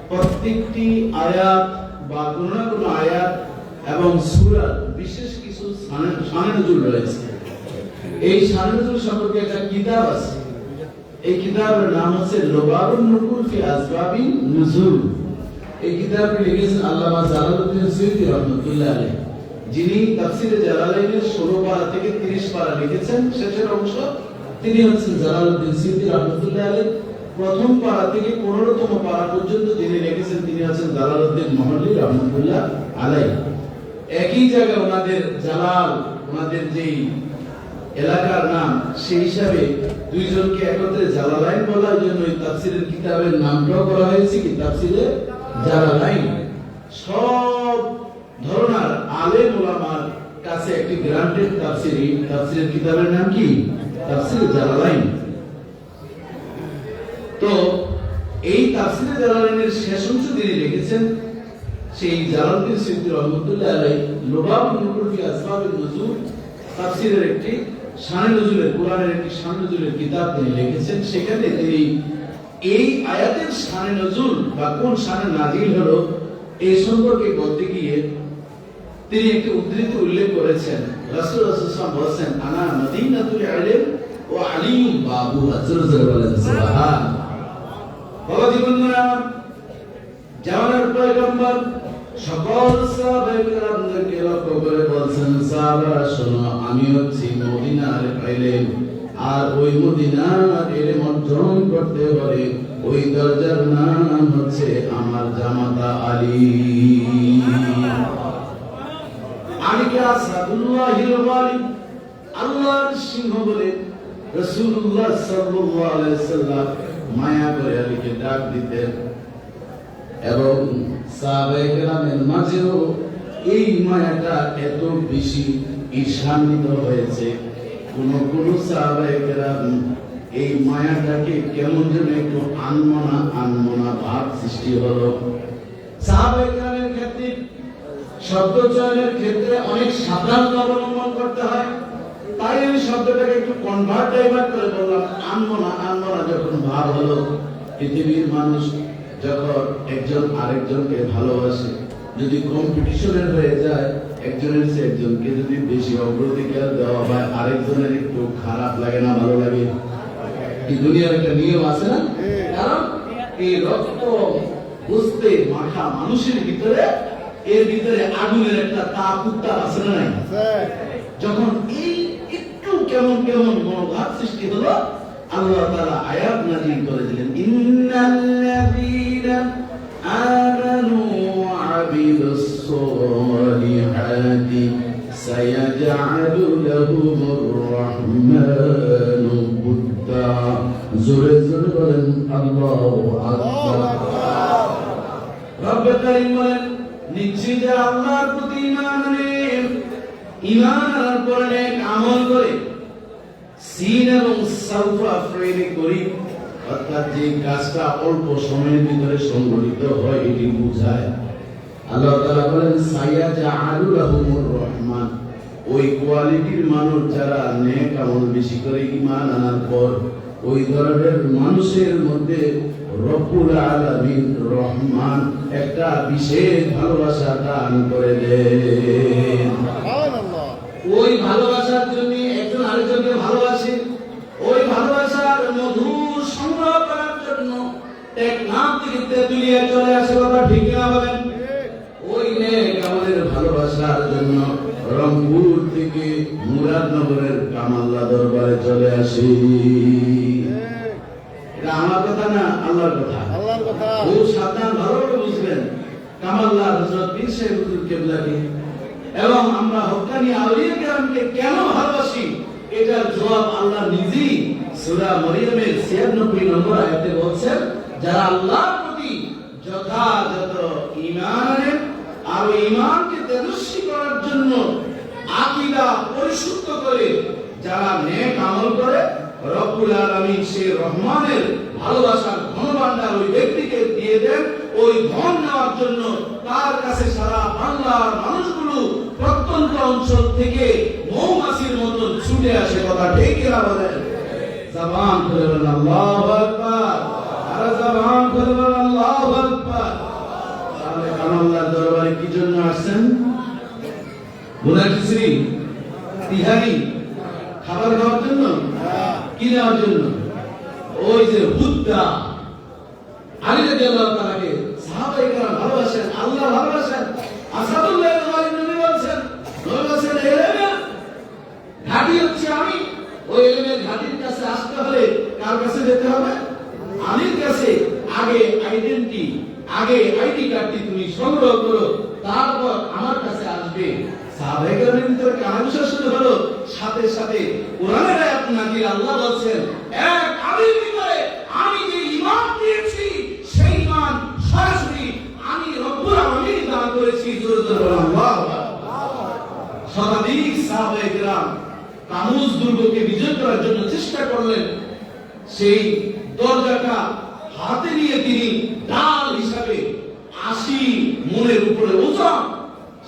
প্রত্যেকটি আয়াত বা কোন না কোন আয়াত এবং সূরার বিশেষ কিছু শানে নজুল রয়েছে। এই শানে নজুল সম্পর্কে একটা কিতাব আছে। এই কিতাবের নাম হচ্ছে লুবাবুন নুকুল ফি আসবাবিন নুজুল। এই কিতাবটি লিখেছেন আল্লামা জালালউদ্দিন সুয়ুতী রাহমাতুল্লাহ আলাইহি, যিনি তাফসীরে জালালাইনের ১৬ পারা থেকে ৩০ পারা লিখেছেন। শেষের অংশ তিনি হচ্ছেন জালালউদ্দিন সুয়ুতী রাহমাতুল্লাহ আলাইহি। প্রথম পারা থেকে ১৫তম পারা পর্যন্ত যিনি লিখেছেন তিনি হচ্ছেন জালালউদ্দিন মহল্লি রাহমাতুল্লাহ আলাইহি। একই জায়গায় ওনাদের জালাল, ওনাদের যেই এলাকার নাম, সেই হিসাবে দুইজনকে একত্রে জালালাইন বলার জন্য এই তাফসীরের কিতাবের নামটাও করা হয়েছে কি তাফসীরে জালালাইন। সব ধরনের আলেম ওলামার কাছে একটি গ্রান্টেড তাফসীর। এই তাফসীরের কিতাবের নাম কি? তাফসীরে জালালাইন। তো এই তাফসীরে জালালাইনের শেষ অংশ তিনি লিখেছেন সেই জালালউদ্দিন সুয়ুতী রাহমাতুল্লাহ আলাইহি লুবাবুন নুকুল ফি আসবাবিন নুজুল তাফসীরের একটি শানে নজুলের, কোরআনের একটি শানে নজুলের কিতাব তিনি লিখেছেন। সেখানে তিনি এই আয়াতের শানে নজুল বা কোন শানে নাযিল হলো এই সম্পর্কে বলতে গিয়ে তিনি একটি উদ্ধৃতি উল্লেখ করেছেন। রাসূলুল্লাহ সাল্লাল্লাহু আলাইহি ওয়াসাল্লাম বলেছেন, আনা মদিনাতুল ইলম ওয়া আলিয়ুম বাবুহা। জোরে বলেন সুবহান। বাবাজি বন্ধুরা, জামানার পয়গম্বর সকল সাহাবায়ে কেরামদেরকে লক্ষ্য করে বলছেন, সাহাবারা শোনো, আমি হচ্ছি মদিনার ইলম, আর ওই মদিনার ইলম অর্জন করতে হলে ওই দরজার নাম হচ্ছে আমার জামাতা আলী। আলীকে আসাদুল্লাহিল গালিব, আল্লাহর সিংহ বলে রাসূলুল্লাহ সাল্লাল্লাহু আলাইহি ওয়াসাল্লাম মায়া করে আলীকে ডাক দিতেন। এবং সাহাবায়ে কেরামের মাঝেও এই মায়াটা এত বেশি ঈর্ষান্বিত হয়েছে। কোন কোন সাহাবায়ে কেরাম এই মায়াটাকে কেমন যেন একটু আনমনা ভাব সৃষ্টি হলো। সাহাবায়ে কেরামের ক্ষেত্রে শব্দ চয়নের ক্ষেত্রে অনেক সাবধানতা অবলম্বন করতে হয়। তাই আমি শব্দটাকে একটু ডাইভার্ট করে বললাম আনমনা যখন ভাব হলো। পৃথিবীর মানুষ যখন একজন আরেকজনকে ভালোবাসে, যদি কম্পিটিশনের হয়ে যায়, একজনের চেয়ে একজনকে যদি বেশি অগ্রাধিকার দেওয়া হয়, আরেকজনের একটু খারাপ লাগে না, ভালো লাগে? এই দুনিয়ার একটা নিয়ম আছে না? কারণ এই রক্ত বুঝতে মাখা মানুষের ভিতরে, এর ভিতরে আগুনের একটা তাপ উত্তাপ আছে না নাই? যখন এই একটু কেমন মনোভাব সৃষ্টি হলো, আল্লাহ তাআলা আয়াত নাযিল করে দিলেন, ইন্নাল্লাযীনা আমানু ওয়া আমিলুস সালিহাতি সায়াজআলু লাহুমুর রাহমানু বুদ্দা। জোরে জোরে বলেন আল্লাহু আকবার। রব্বে কারীম বলেন, নিশ্চয়ই যারা আল্লাহর প্রতি ঈমান আনে, ঈমান আনার পরে নেক আমল করে, সিন এবং সাউফা ফেলে করি, অর্থাৎ যে কাজটা অল্প সময়ের ভিতরে সংগঠিত হয় এটি বোঝায়। আল্লাহ তাআলা বলেন, সায়াজআলু লাহুমুর রহমান, ওই কোয়ালিটির মানুষ যারা নেক আমল বেশি করে ঈমান আনার পর, ওই ধরনের মানুষের মধ্যে রব্বুল আলামিন রহমান একটা বিশেষ ভালোবাসা দান করে দেন। সুবহানাল্লাহ। ওই ভালোবাসার জন্য একজন আরেকজনকে ভালোবাসে, ওই ভালোবাসার মধু সংগ্রহ করার জন্য টেকনাফ থেকে তেতুলিয়া চলে আসে, কথা ঠিক না বলেন? ওই নেক আমাদের ভালোবাসার জন্য রংপুর থেকে মুরাদনগরের কামাল্লা দরবারে চলে আসি। এটা আমার কথা না, আল্লাহর কথা। আল্লাহর কথা। খুব সাবধান, ভালো করে বুঝবেন। কামাল্লা হযরত পীর সাহেব হুজুর কেবলাকে এবং আমরা হক্কানি আউলিয়া কেরামকে কেন ভালোবাসি, এটার জবাব আল্লাহ নিজেই সূরা মরিয়মের 96 নম্বর আয়াতে বলছেন, যারা আল্লাহর প্রতি যথাযথ ঈমান আনেন আর ওই ঈমানকে তেজস্বী করার জন্য আকীদা পরিশুদ্ধ করে যারা নেক আমল করে, রব্বুল আলামিন সেই রহমানের ভালোবাসার ধনভাণ্ডার ওই ব্যক্তিকে দিয়ে দেন। ওই ধন নেওয়ার জন্য তার কাছে সারা বাংলার মানুষগুলো প্রত্যন্ত অঞ্চল থেকে মৌমাছির মতন ছুটে আসে, কথা ঠিক কিনা বলেন? জবান খুলে বলেন আল্লাহু আকবার, আর জবান খুলে বলেন আল্লাহু আকবার। তাহলে কামাল্লাহর দরবারে কি জন্য আসছেন? ভুনা খিচুড়ি, তিহারি, খাবার খাওয়ার জন্য, কি নেওয়ার জন্য? ওই যে হুদ্দা আলী রাদিয়াল্লাহু তাআলাকে সাহাবায়ে কেরাম ভালোবাসেন, আল্লাহ ভালোবাসেন। আসাদুল্লাহ নবী বলছেন, নবী বলছেন এলেমে ঘাটি হচ্ছে আমি। ওই এলেমের ঘাটির কাছে আসতে হলে কার কাছে যেতে হবে? আলীর কাছে। আগে আইডি কার্ডটি তুমি সংগ্রহ করো, তারপর আমার কাছে আসবে। সাহাবায়ে কেরামের ভিতরে কানাঘুষা শুরু হলো, সাথে সাথে কোরআনের আয়াত নাযিল, আল্লাহ বলছেন, এক আলীর ভিতরে আমি যে ঈমান দিয়েছি সেই ঈমান সরাসরি আমি রব্বুল আলামিন দান করেছি। জোরে জোরে বলেন আল্লাহু আকবার। শতাধিক সাহাবায়ে কেরাম কামুজ দুর্গকে বিজয় করার জন্য চেষ্টা করলেন। সেই দরজাটা হাতে নিয়ে তিনি ডাল হিসাবে 80 মনের উপরে ওজন,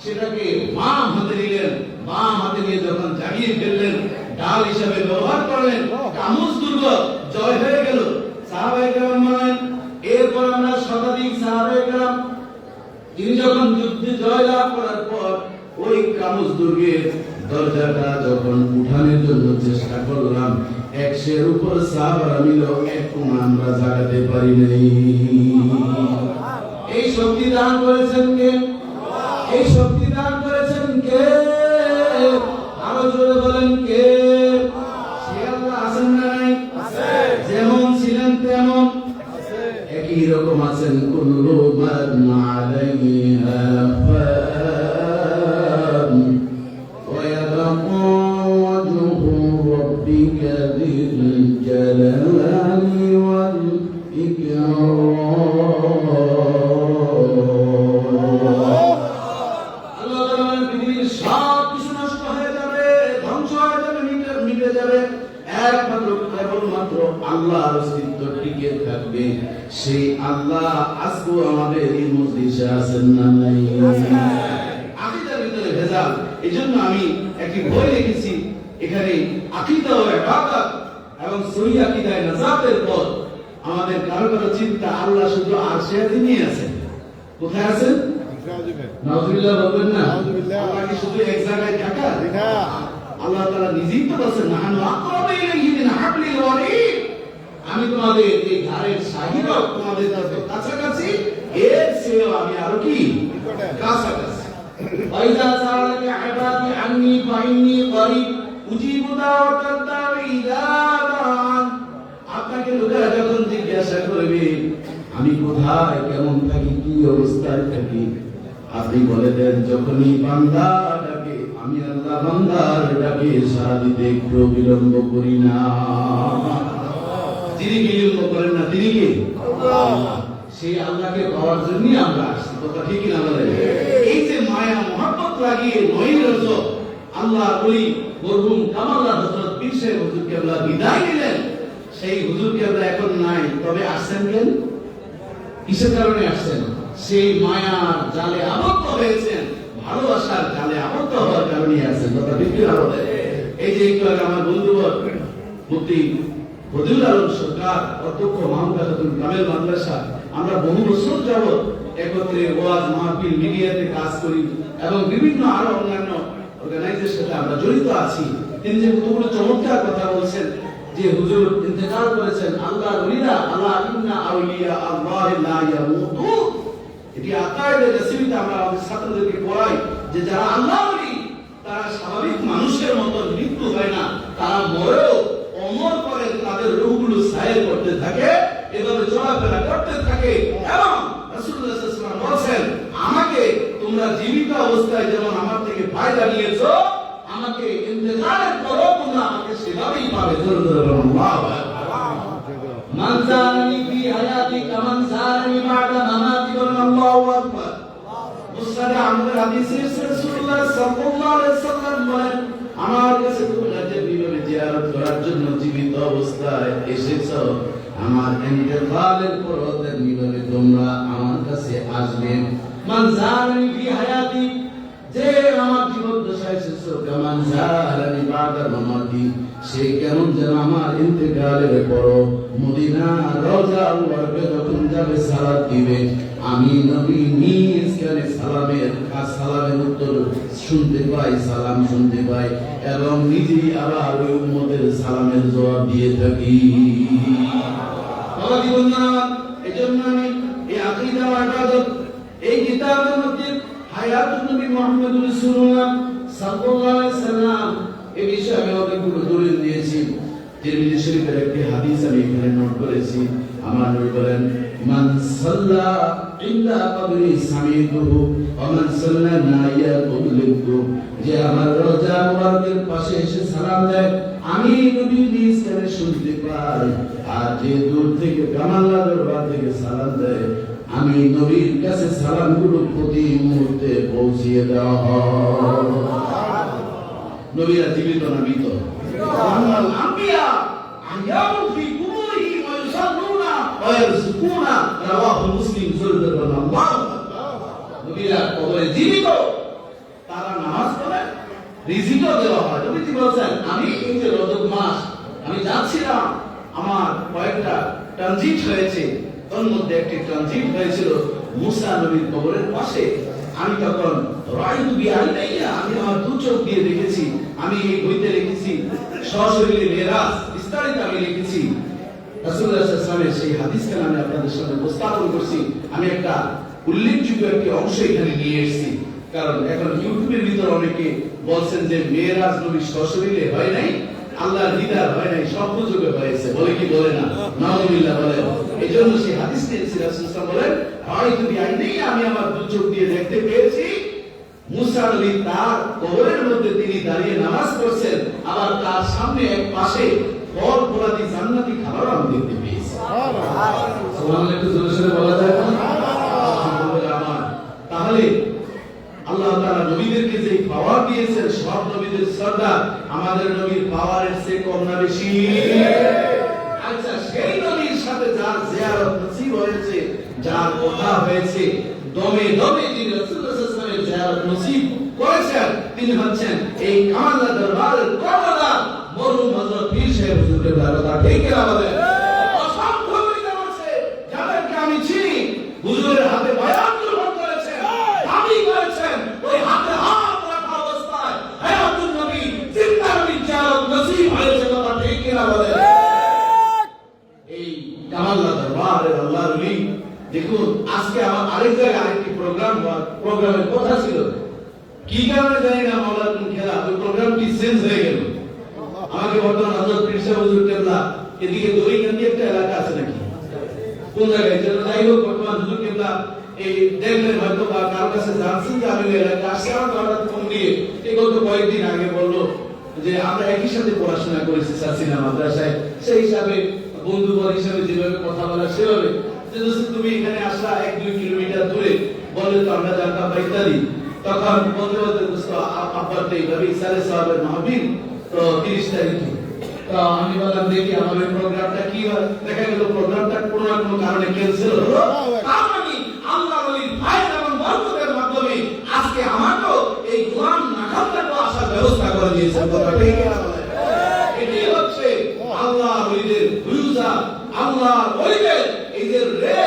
সেটাকে বাম হাতে নিলেন। বাম হাতে নিয়ে যখন জাগিয়ে ফেললেন, ডাল হিসাবে ব্যবহার করলেন, কামুজ দুর্গ জয় হয়ে গেল। সাহাবায়ে কেরাম বলেন, এরপর আমরা শতাধিক সাহাবায়ে কেরাম তিনি যখন যুদ্ধে জয়লাভ করার পর ওই কামুজ দুর্গের দরজাটা যখন উঠানোর জন্য চেষ্টা করলাম, 100-এর উপর সাহাবারা মিলে এক কোণ আমরা জাগাতে পারি নাই। এই শক্তি দান করেছেন কে? এই শক্তি দান করেছেন কে? আরো জোরে বলেন কে? সে আল্লাহ আছেন না নাই? যেমন ছিলেন তেমন একই রকম আছেন। কুল্লু মান আলাইহা ফান ওয়া ইয়াবকা ওয়াজহু রাব্বিকা যিল জালালি ওয়াল ইকরাম। আল্লাহর অস্তিত্ব টিকে থাকবে। সেই আল্লাহ আজকে আমাদের এই মজলিসে আছেন না নাই? আকীদার ভিতরে ভেজাল। এজন্য আমি একটি বই লিখেছি, এখানে আকীদা ও ইবাদত এবং সহিহ আকীদায়ে নাজাতের পর আমাদের কারো কারো চিন্তা আল্লাহ শুধু আরশে আজিমে আছেন। কোথায় আছেন? নাউজুবিল্লাহ বলবেন না? আল্লাহ কি শুধু এক জায়গায় থাকা? আল্লাহ তাআলা নিজেই তো বলেন, নাহানু আকরাবু ইলাইহি মিন হাবলিল ওয়ারিদ, আমি তোমাদের এই ঘরের সাহিরা তোমাদের কাছাকাছি, এর চেয়েও আমি আরো কি কাছাকাছি। ওয়াইদা সাআলাকা ইবাদি আন্নী ফাইন্নী করিব উজিবু দাওয়াতাদ দাঈ ইযা দাআন। আপনাকে লোকেরা যখন জিজ্ঞাসা করবে আমি কোথায়, কেমন থাকি, কি অবস্থায় থাকি, আপনি বলে দেন যখনই বান্দা ডাকে আমি আল্লাহ বান্দার ডাকে সাড়া দিতে একটু বিলম্ব করি না। যিনি বিলম্ব করেন না তিনি কে? আল্লাহ। সেই আল্লাহকে পাওয়ার জন্যই আমরা আসছি। কথা ঠিক না বলেন? এই যে মায়া মহব্বত লাগিয়ে নয় রজব আল্লাহ ওলি মরহুম কামাল্লাহ হযরত পীর সাহেব হুজুর কেবলা বিদায় নিলেন, সেই হুজুর কেবলা এখন নাই। তবে আসছেন কেন? কিসের কারণে আসছেন? সেই মায়ার জালে আবদ্ধ হয়েছেন, ভালোবাসার জালে আবদ্ধ হওয়ার কারণে আসছেন। কথা ঠিক না বলেন? এই যে একটু আগে আমার বন্ধুবর মুফতি বদিউল আলম সরকার অধ্যক্ষ মাহমুদাতুল কামেল মাদ্রাসা, আমরা বহু বছর যাবত একত্রে ওয়াজ মাহফিল মিডিয়াতে কাজ করি এবং বিভিন্ন আরো অন্যান্য অর্গানাইজেশনে আমরা জড়িত আছি। তিনি যে কতগুলো চমৎকার কথা বলছেন যে হুজুর ইন্তেকাল করেছেন, আল্লাহ ওলিরা আল্লাহ ইন্না আউলিয়া আল্লাহি লা ইয়ামুতু, এটি আকায়েদে রাসূলিতে আমরা আমাদের ছাত্রদেরকে পড়াই যে যারা আল্লাহ ওলি তারা স্বাভাবিক মানুষের মতো মৃত্যু হয় না, তারা মরেও অমর করে তাদের রূহগুলো সায়ের করতে থাকে, এভাবে চলাফেরা করতে থাকে। এবং রাসূলুল্লাহ সাল্লাল্লাহু আলাইহি ওয়াসাল্লাম বলেন, আমাকে তোমরা জীবিত অবস্থায় যেমন আমার থেকে ফায়দা নিয়েছো, আমাকে ইন্তেকালের পরও তোমরা আমাকে সেভাবেই পাবে। আল্লাহু আকবার। মান জানি ফি হায়াতি কামান জানি বাদা মামাতি, আল্লাহু আকবার। মুসনাদে আহমদ হাদিসে রাসূলুল্লাহ সাল্লাল্লাহু আলাইহি ওয়াসাল্লাম বলেন, আমার কাছে তোমরা যে বিভাবে জিয়ারত করার জন্য জীবিত অবস্থায় এসেছো, আমার ইন্তেকালের পরও বিভাবে তোমরা আমার কাছে আসবে। মান জানি ফি হায়াতি, যে আমার জীবদ্দশায় এসেছো, কামান জানি বাদা মামাতি, সে কেমন যেন আমার ইন্তেকালের পরও মদিনা রওজা আল্লাহকে যখন যাবে সালাত দিবে, আমি নবী নিজ কানে সালামের উত্তর শুনতে পাই, সালাম শুনতে পাই এবং নিজেই আবার ওই উম্মতের সালামের জবাব দিয়ে থাকি। বাবা জীবনদান, এজন্য আমি এই আকীদা ও ইবাদত এই কিতাবের মধ্যে হায়াতুন নবী মুহাম্মদ রাসূলুল্লাহ সাল্লাল্লাহু আলাইহি ওয়াসাল্লাম এই বিষয়ে আমি অনেকগুলো দলিল দিয়েছি। তিরমিজি শরীফের একটি হাদিস আমি এখানে নোট করেছি। আমার নবী বলেন, মান সাল্লা ইনদা কবরি সামিতুহু ওয়া মান সাল্লা নাইয়া কুবলিতু, যে আমার রওজা মুবারকের পাশে এসে সালাম দেয়, আমি নবী নিজ কানে শুনতে পাই, আর যে দূর থেকে কামাল্লাহ দরবার থেকে সালাম দেয়, আমি নবীর কাছে সালামগুলো প্রতি মুহূর্তে পৌঁছিয়ে দেওয়া হয়। নবীরা জীবিত না মৃত? আল আম্বিয়া আহয়াউন ফি কুবুরিহি ওয়া ইউসাল্লুনা ওয়া ইয়ারযুকুনা, রাওয়াহু মুসলিম। আল্লাহু আকবার। নবীরা কবরে জীবিত, তারা নামাজ পড়ে, রিজিকও দেওয়া হয়। নবীজি বলেন, আমি এই যে রজব মাস আমি যাচ্ছিলাম, আমার কয়েকটা ট্রানজিট হয়েছে, তার মধ্যে একটি ট্রানজিট হয়েছিল মুসা নবীর কবরের পাশে। আমি তখন রাইতু বিআইনাইয়া, আমি আমার দু চোখ দিয়ে দেখেছি। আমি এই বইতে লিখেছি সশরীরে মেরাজ, বিস্তারিত আমি লিখেছি। রাসূলুল্লাহ সাল্লাল্লাহু আলাইহি ওয়াসাল্লামের সেই হাদিসকে আমি আপনাদের সামনে উপস্থাপন করছি। আমি একটা উল্লেখযোগ্য একটি অংশ এখানে নিয়ে এসেছি, কারণ এখন ইউটিউবের ভিতর অনেকে বলছেন যে মেরাজ নবী সশরীরে হয় নাই, আল্লাহর দিদার হয় নাই, স্বপ্নযোগে হয়েছে। বলে কি বলে না? নাউযুবিল্লাহ বলে। এই জন্য সেই হাদিস নিয়ে রাসূলুল্লাহ সাল্লাল্লাহু আলাইহি ওয়াসাল্লাম বলেন, হয়তো বিআইনাই, আমি আমার দু চোখ দিয়ে দেখতে পেয়েছি মুসা নবী তার কবরের মধ্যে তিনি দাঁড়িয়ে নামাজ পড়ছেন, আবার তার সামনে এক পাশে ফল ফলাদি জান্নাতি খাবার আমি দেখতে পেয়েছি। সুবহানাল্লাহ, একটু জোরে সোরে বলা যায় না? আমার তাহলে আল্লাহ তাআলা নবীদেরকে যে পাওয়ার দিয়েছেন, সব নবীদের সরদার, আমাদের নবীর পাওয়ারের চেয়ে কম না বেশি? আচ্ছা, সেই নবীর সাথে যার জিয়ারত নসিব হয়েছে, যার কথা হয়েছে, দমে দমে যিনি রাসূলুল্লাহ সাল্লাল্লাহু আলাইহি ওয়াসাল্লামের জিয়ারত নসিব করেছেন, তিনি হচ্ছেন এই কামাল্লাহ দরবারের কর্ণধার মরহুম হযরত পীর সাহেব হুজুরের কথা ঠিক কি আমাদের? অসংখ্য বিদাত আছে যাদেরকে আমি চিনি, হুজুরের হাতে বয়ান গ্রহণ করেছেন, দাবি করেছেন, ওই হাতে হাত রাখা অবস্থায় হায়াতুন নবী জিন্দা নবীর জিয়ারত নসিব হয়েছে। কথা ঠিক কি আমাদের? এই কামাল্লাহ দরবারের আল্লাহর ওলি দেখুন, আজকে আমার আরেক জায়গায় আরেকটি প্রোগ্রামের কথা ছিল, কি কারণে জানি না মাওলানা খেলা ওই প্রোগ্রামটি চেঞ্জ হয়ে গেল। আমাকে বর্তমান হযরত পীর সাহেব হুজুর কেবলা এদিকে দড়িকান্দি একটা এলাকা আছে নাকি কোন জায়গায়, যেন যাই হোক, বর্তমান হুজুর কেবলা এই দেখলেন হয়তো বা কারোর কাছে জানছেন যে আমি ওই এলাকায় আসছি। আমার হঠাৎ ফোন দিয়ে এই গত কয়েকদিন আগে বললো যে আমরা একই সাথে পড়াশোনা করেছি সাসিনা মাদ্রাসায়, সেই হিসাবে বন্ধুবর হিসাবে যেভাবে কথা বলা সেভাবে যে দোস্ত তুমি এখানে আসলা 1-2 কিলোমিটার দূরে, বলে তো আমরা জানতাম বা ইত্যাদি। তখন বলতে বলতে দোস্ত আব্বার তো এইভাবে ইসালে সাহেবের মাহফিল তো 30 তারিখে। তো আমি বললাম দেখি আমার ওই প্রোগ্রামটা কি হয়। দেখা গেল প্রোগ্রামটা কোনো না কোনো কারণে ক্যান্সেল হলো। তার মানে আল্লাহর ওলির ফায়দা এবং বরকতের মাধ্যমে আজকে আমাকেও এই কোরআন নাখালটাকে আসার ব্যবস্থা করে দিয়েছেন। কথা ঠিক না? এটাই হচ্ছে আল্লাহর ওলিদের ফিউজা, আল্লাহর ওলিদের এই যে রে,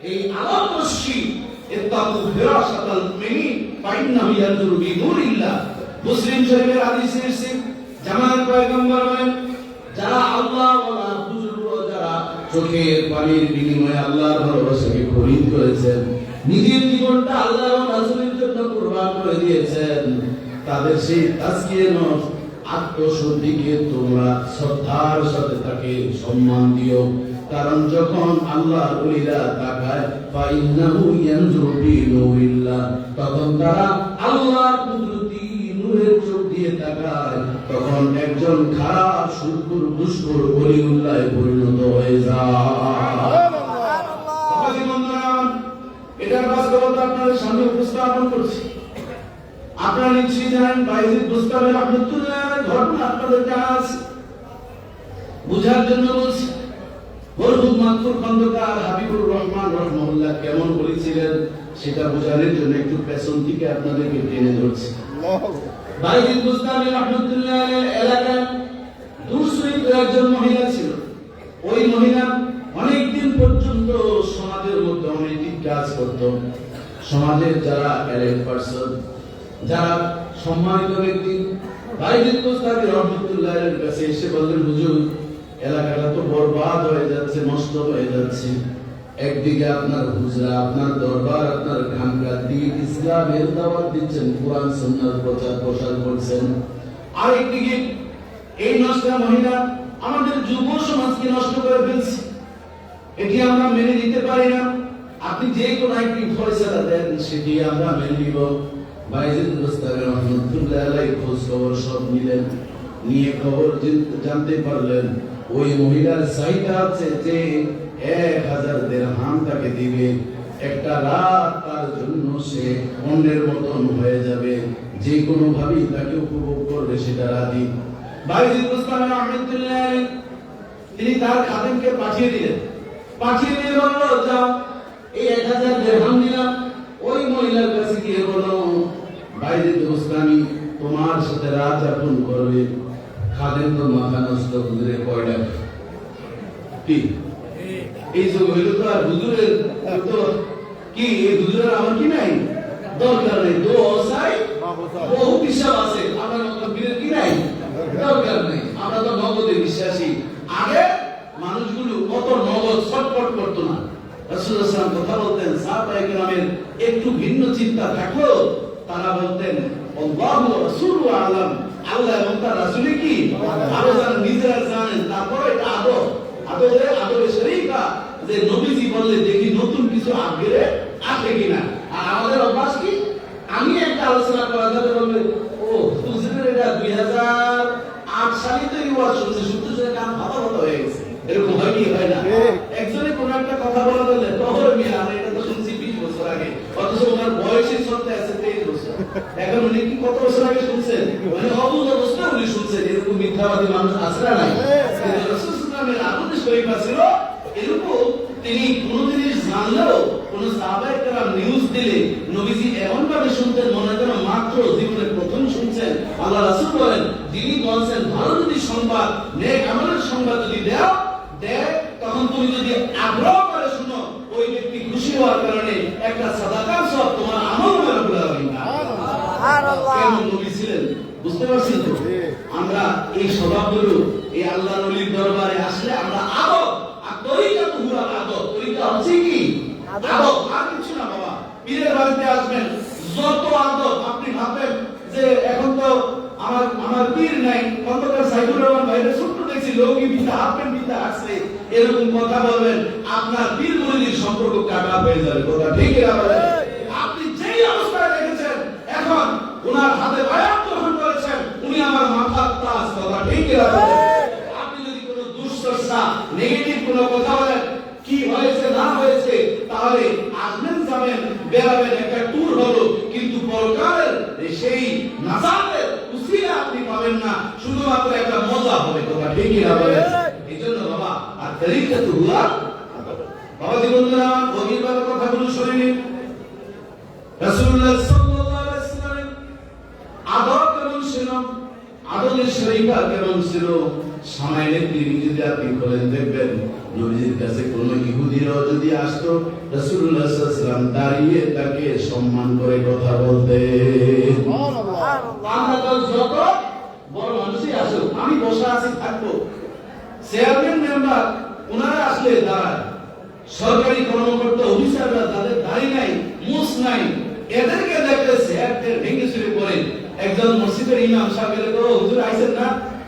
এই আলোক রশ্মি, ইত্তাকু ফিরাসাতাল মুমিনিন ফাইন্নাহু ইয়ানজুরু বিনুরিল্লাহ। মুসলিম শরীফের হাদিসে এসেছে, জামাত পয়গম্বর বলেন, যারা আল্লাহ ওয়ালা বুজুর্গ, যারা চোখের পানির বিনিময়ে আল্লাহর ভালোবাসাকে খরিদ করেছেন, নিজের জীবনটা আল্লাহ ও রাসূলের জন্য কুরবান করে দিয়েছেন, তাদের সেই তাজকিয়ে নফস, আত্মশুদ্ধিকে তোমরা শ্রদ্ধার সাথে তাকে সম্মান দিও। কারণ যখন আল্লাহর ওলিরা তাকায় ফাইন্নাহু ইয়ানজুরু বিনুরিল্লাহ, তখন তারা আল্লাহর কুদরতি নূরের চোখ দিয়ে তাকায়, তখন একজন খারাপ শুকুর দুষ্কর ওলিউল্লাহে পরিণত হয়ে যায়। এটার বাস্তবতা আপনাদের সামনে উপস্থাপন করছি। আপনারা নিশ্চয়ই জানেন বাইজিদ বুস্তামি রাহমাতুল্লাহের ঘটনা আপনাদের জানা আছে। বুঝার জন্য বলছি, মরহুম মাকফুর খন্দকার হাবিবুর রহমান রাহমাহুল্লাহ কেমন বলেছিলেন সেটা বোঝানোর জন্য একটু পেছন থেকে আপনাদেরকে টেনে ধরছি। বাইজিদ বুস্তামি রাহমাতুল্লাহের এলাকায় দুরসুইত একজন মহিলা ছিল। ওই মহিলা অনেকদিন পর্যন্ত সমাজের মধ্যে অনৈতিক কাজ করত। সমাজের যারা এলিট পারসন, যারা সম্মানিত ব্যক্তি, বাইজিদ বুস্তামি রাহমাতুল্লাহের কাছে এসে বললেন, হুজুর, এলাকাটা তো বরবাদ হয়ে যাচ্ছে, নষ্ট হয়ে যাচ্ছে। একদিকে আপনার হুজরা, আপনার দরবার, আপনার খানকা দিন ইসলামের দাওয়াত দিচ্ছেন, কোরআন সুন্নাহর প্রচার প্রসার করছেন, আরেকদিকে এই নষ্ট মহিলা আমাদের যুব সমাজকে নষ্ট করে ফেলছে। এটি আমরা মেনে নিতে পারি না। আপনি যে কোনো একটি ফয়সালা দেন সেটি আমরা মেনে নিব। বাইজিদ বুস্তামি রাহমাতুল্লাহ আলাইহি খোঁজ খবর সব নিলেন, নিয়ে খবর জানতে পারলেন ওই মহিলার চাহিদা আছে যে 1000 দিরহাম তাকে দিবে, একটা রাত তার জন্য সে অন্যের মতন হয়ে যাবে, যে কোনো ভাবেই তাকে উপভোগ করবে সেটা রাজি। বাইজিদ বুস্তামি রাহমাতুল্লাহ আলাইহি তিনি তার খাদেমকে পাঠিয়ে দিলেন, পাঠিয়ে দিয়ে বলল, যাও এই 1000 দিরহাম দিলাম, ওই মহিলার কাছে গিয়ে বলো বাইজিদ বুস্তামি তোমার সাথে রাত যাপন করবে। খাদেম তো মাথা নষ্ট, হুজুরে কয়টা কি এই যে হইল তো, আর হুজুরের তো কি, এই হুজুরের আমার কি নাই, দরকার নেই, বহু বিশ্বাস আছে, আমার বীরের কি নাই, দরকার নেই। আমরা তো নগদে বিশ্বাসী। আগে মানুষগুলো কত নগদ ছটফট করতো না। রাসূলুল্লাহ সাল্লাল্লাহু আলাইহি ওয়াসাল্লাম কথা বলতেন, সাহাবায়ে কেরামের একটু ভিন্ন চিন্তা থাকলো, তারা বলতেন আল্লাহু ওয়া রাসূলুহু আ'লাম, আল্লাহ এবং তার রাসূল কি আরো জানেন, নিজেরা জানেন। তারপরে এটা আদরের শরীফা, যে নবীজি বললে দেখি নতুন কিছু আগ্রে আসে কিনা। আর আমাদের অভ্যাস কি, আমি একটা আলোচনা করা যাবে, বলবে ও হুজুরের এটা 2008 সালে তো এই ওয়াজ শুনছে, শুনতে শুনে কান ভালো হয়ে গেছে। এরকম হয় কি হয় না? একজনে কোন একটা কথা বলা বললে তখন মিয়া এটা তো শুনছি 20 বছর আগে, অথচ ওনার বয়সই চলতে আছে 23 বছর। এখন উনি কি কত বছর আগে শুনছেন, মানে অবুঝ অবস্থা উনি শুনছেন। এরকম মিথ্যাবাদী মানুষ আছে না নাই? রাসূল সাল্লাল্লাহু আলাইহি ওয়াসাল্লামের শরীফা ছিল এরকম, তিনি কোন জিনিস জানলেও কোন সাহাবায়ে কেরাম নিউজ দিলে নবীজি এমন ভাবে শুনতেন মনে যেন মাত্র জীবনে প্রথম শুনছেন। আল্লাহ রাসূল বলেন, যিনি বলেন ভালো যদি সংবাদ, নেক আমলের সংবাদ যদি দেয়, তখন তুমি যদি আগ্রহ করে শুনো, ওই ব্যক্তি খুশি হওয়ার কারণে একটা সাদাকার সওয়াব তোমার আমলনামায় রব্বুল আলামিন সুবহানাল্লাহ। কেমন নবী ছিলেন বুঝতে পারছেন তো? আমরা এই স্বভাবগুলো এই আল্লাহর ওলির দরবারে আসলে আমরা আদব, আর তরিকা তো পুরো আদব। তরিকা হচ্ছে কি আদব, আর কিছু না বাবা। পীরের বাড়িতে আসবেন, যত আদব আপনি ভাববেন যে এখন তো আমার পীর নাই, খন্দকার সাইদুর রহমান ভাইয়ের ছোট্ট দেখছি লৌকি বিদ্যা, হাফেন বিদ্যা আসছে, এরকম কথা বলবেন, আপনার পীর মুরিদির সম্পর্ক কাটা হয়ে যাবে। কথা ঠিক আছে? আপনি যেই অবস্থায় দেখেছেন, এখন ওনার হাতে বায়াত গ্রহণ করেছেন, উনি আমার মাথার তাজ। কথা ঠিক আছে? আপনি যদি কোনো দুশ্চর্চা, নেগেটিভ কোনো কথা বলেন, কি হয়েছে না হয়েছে সেই নাজাতের উসিলা আপনি পাবেন না, শুধুমাত্র একটা মজা হবে। কথা ঠিক কি না বলেন? এই জন্য বাবা আর তরিকা তো হুয়া বাবা জীবনরা গভীরভাবে কথাগুলো শুনে নিন। রাসূলুল্লাহ সাল্লাল্লাহু আলাইহি ওয়াসাল্লামের আদব কেমন ছিল, আদবের শরীফা কেমন ছিল, সামাইলের টিভি যদি আপনি খোলেন দেখবেন নবীজির কাছে কোন ইহুদিরাও যদি আসতো রাসূলুল্লাহ সাল্লাল্লাহু আলাইহি ওয়াসাল্লাম দাঁড়িয়ে তাকে সম্মান করে কথা বলতেন। আমরা তো যত বড় মানুষই আসুক, আমি বসা আছি থাকবো, চেয়ারম্যান মেম্বার ওনারা আসলে দাঁড়ায়, সরকারি কর্মকর্তা অফিসাররা যাদের দাড়ি নাই মুছ নাই এদেরকে দেখলে চেয়ারদের ভেঙে চুরে পড়ে। একজন মসজিদের ইমাম সাহেবের তো হুজুর আইছেন না,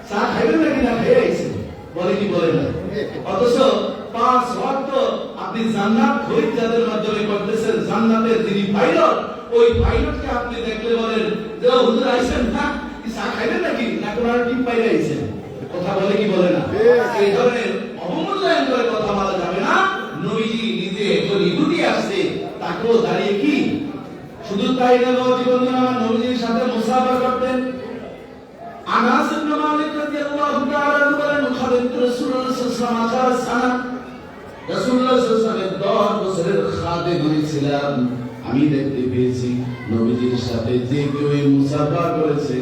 চা খাইবেন নাকি না খেয়ে আইছেন, বলে কি বলে না? অথচ 5 ওয়াক্ত আপনি জান্নাত খরিদ যাদের মাধ্যমে করতেছেন, জান্নাতের যিনি পাইলট, ওই পাইলটকে আপনি দেখলে বলেন যে হুজুর আইছেন না, কি চা খাইবেন নাকি না কোন টিপ পাইলে আইছেন? কথা বলে কি বলে না? এই ধরনের অবমূল্যায়ন করে কথা বলা যাবে না। নবীজি নিজে একজন ইহুদি আসছে, তাকেও দাঁড়িয়ে কি শুধু তাই না, জীবনরা নবীজির সাথে মুসাফা করতেন। আনাস ইবনে মালিক রাদিয়াল্লাহু তাআলা বলেন খাদিমতু রাসূলুল্লাহ সাল্লাল্লাহু আলাইহি ওয়াসাল্লাম, রাসূলুল্লাহ সাল্লাল্লাহু আলাইহি ওয়াসাল্লাম 10 বছরের খাদিম ছিলাম। আমি দেখতে পেয়েছি নবীজির সাথে যে কেউ মুসাফা করেছে,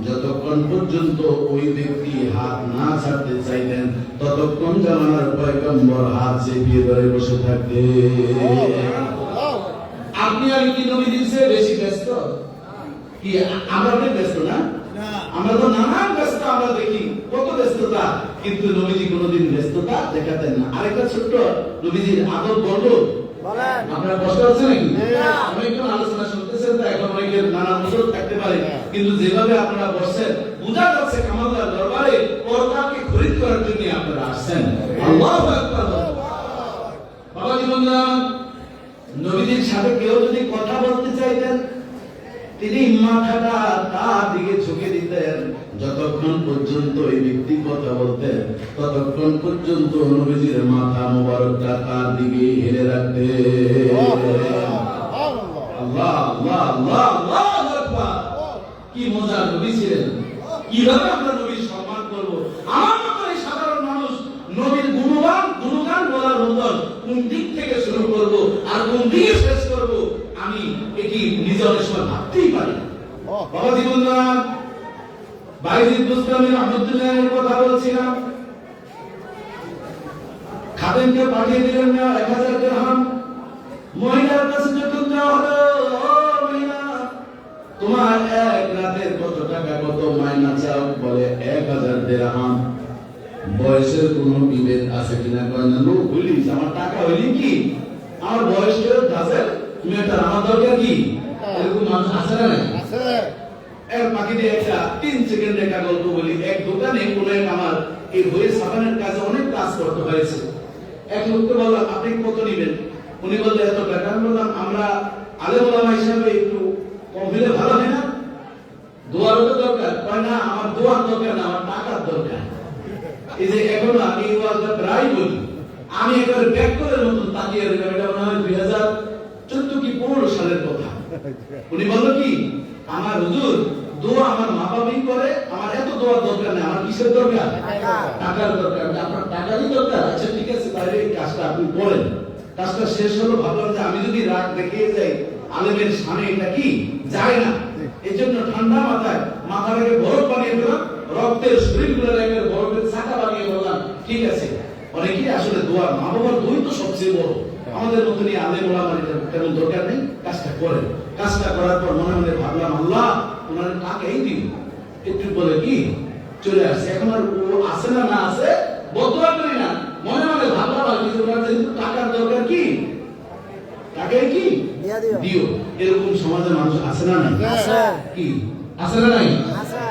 যতক্ষণ পর্যন্ত ওই ব্যক্তি হাত না ছাড়তে চাইতেন ততক্ষণ জামানার পয়গম্বর হাত চেপিয়ে ধরে বসে থাকতেন। আপনি আমি কি নবীজির চেয়ে বেশি ব্যস্ত? কি আমরা কি ব্যস্ত না? আমরা তো নানান ব্যস্ত, আমরা দেখি কত ব্যস্ততা, কিন্তু নবীজি কোনোদিন ব্যস্ততা দেখাতেন না। আরেকটা ছোট্ট নবীজির আদব বলবো, আপনারা কষ্ট হচ্ছে নাকি? অনেকক্ষণ আলোচনা শুনতেছেন তো এখন অনেকের নানা অনুরোধ থাকতে পারে, কিন্তু যেভাবে আপনারা বসছেন বোঝা যাচ্ছে কামালদার দরবারে পরকালকে খরিদ করার জন্য আপনারা আসছেন। আল্লাহু আকবার। বাবা জীবনরা নবীজির সাথে কেউ যদি কথা বলতে চাইতেন, তিনি মাথাটা তার দিকে ঝুঁকে দিতেন। যতক্ষণ পর্যন্ত এই ব্যক্তি কথা বলতেন ততক্ষণ পর্যন্ত নবীজির মাথা মোবারকটা তার দিকে হেলে রাখতেন। আল্লাহ আল্লাহ আল্লাহ আল্লাহু আকবার। কি মজার নবী ছিলেন! কিভাবে আমরা নবীর সম্মান করব? আমার মতো এই সাধারণ মানুষ নবীর গুণগান বলার মতন কোন দিক থেকে শুরু করব আর কোন দিকে শেষ করব, আমি এটি নিজের সময় ভাবতেই পারি না। বাবা জীবনরা বাইজিদ বুস্তামি রাহমাতুল্লাহির কথা বলছিলাম। খাদেমকে পাঠিয়ে দিলেন না 1000 দিরহাম। মহিলার কাছে যখন যাওয়া হলো, ও মহিলা তোমার এক রাতের কত টাকা, কত মাইনা চাও? বলে 1000 দিরহাম। বয়সের কোনো বিভেদ আছে কিনা? কয় না, লোক বলিস আমার টাকা হইলি কি, আমার বয়স কেউ আছে, তুমি একটা আমার দরকার কি? এরকম মানুষ আছে না? এর বাকিতে একটা 3 সেকেন্ড একটা গল্প বলি। এক দোকানে কোন এক আমার এই বই সাবানের কাজে অনেক কাজ করতে হয়েছে। এক লোককে বললাম আপনি কত নেবেন? উনি বললেন এত টাকা। আমি বললাম আমরা আলেম ওলামা হিসাবে একটু কম হলে ভালো হয় না? দোয়ারও তো দরকার। কয় না, আমার দোয়ার দরকার না, আমার টাকার দরকার। এই যে এখন আমি এই ওয়াজটা প্রায় বলি, আমি একেবারে ব্যাক করে নতুন তাকিয়ে রইলাম। এটা মনে হয় 2014 কি 15 সালের কথা। উনি বলল কি, আমার হুজুর দোয়া আমার মা বাবাই করে, আমার এত দোয়ার দরকার নেই, আমার কিসের দরকার? টাকার দরকার। আপনার টাকারই দরকার? আচ্ছা ঠিক আছে, তাহলে এই কাজটা আপনি করেন। কাজটা শেষ হলো, ভাবলাম যে আমি যদি রাগ দেখিয়ে যাই আলেমের সামনে এটা কি যায় না, এই জন্য ঠান্ডা মাথাটাকে বরফ বানিয়ে দিলাম, রক্তের শরীরগুলো রেখে বরফের চাকা বানিয়ে বললাম ঠিক আছে। অনেকেই আসলে দোয়া, মা বাবার দোয়াই তো সবচেয়ে বড়। আমাদের মতনই আলেম ওলামার তেমন দরকার নেই, কাজটা করেন। কাজটা করার পর মনে মনে ভাবলাম আল্লাহ ওনার টাকাই দিন। একটু বলে কি চলে আসছে। এখন আর ও আছে না না আছে বদয়া করি না, মনে মনে ভাবলাম আর কিছু টাকার দরকার কি, টাকাই কি দিও। এরকম সমাজে মানুষ আছে না নাই? কি আছে না নাই?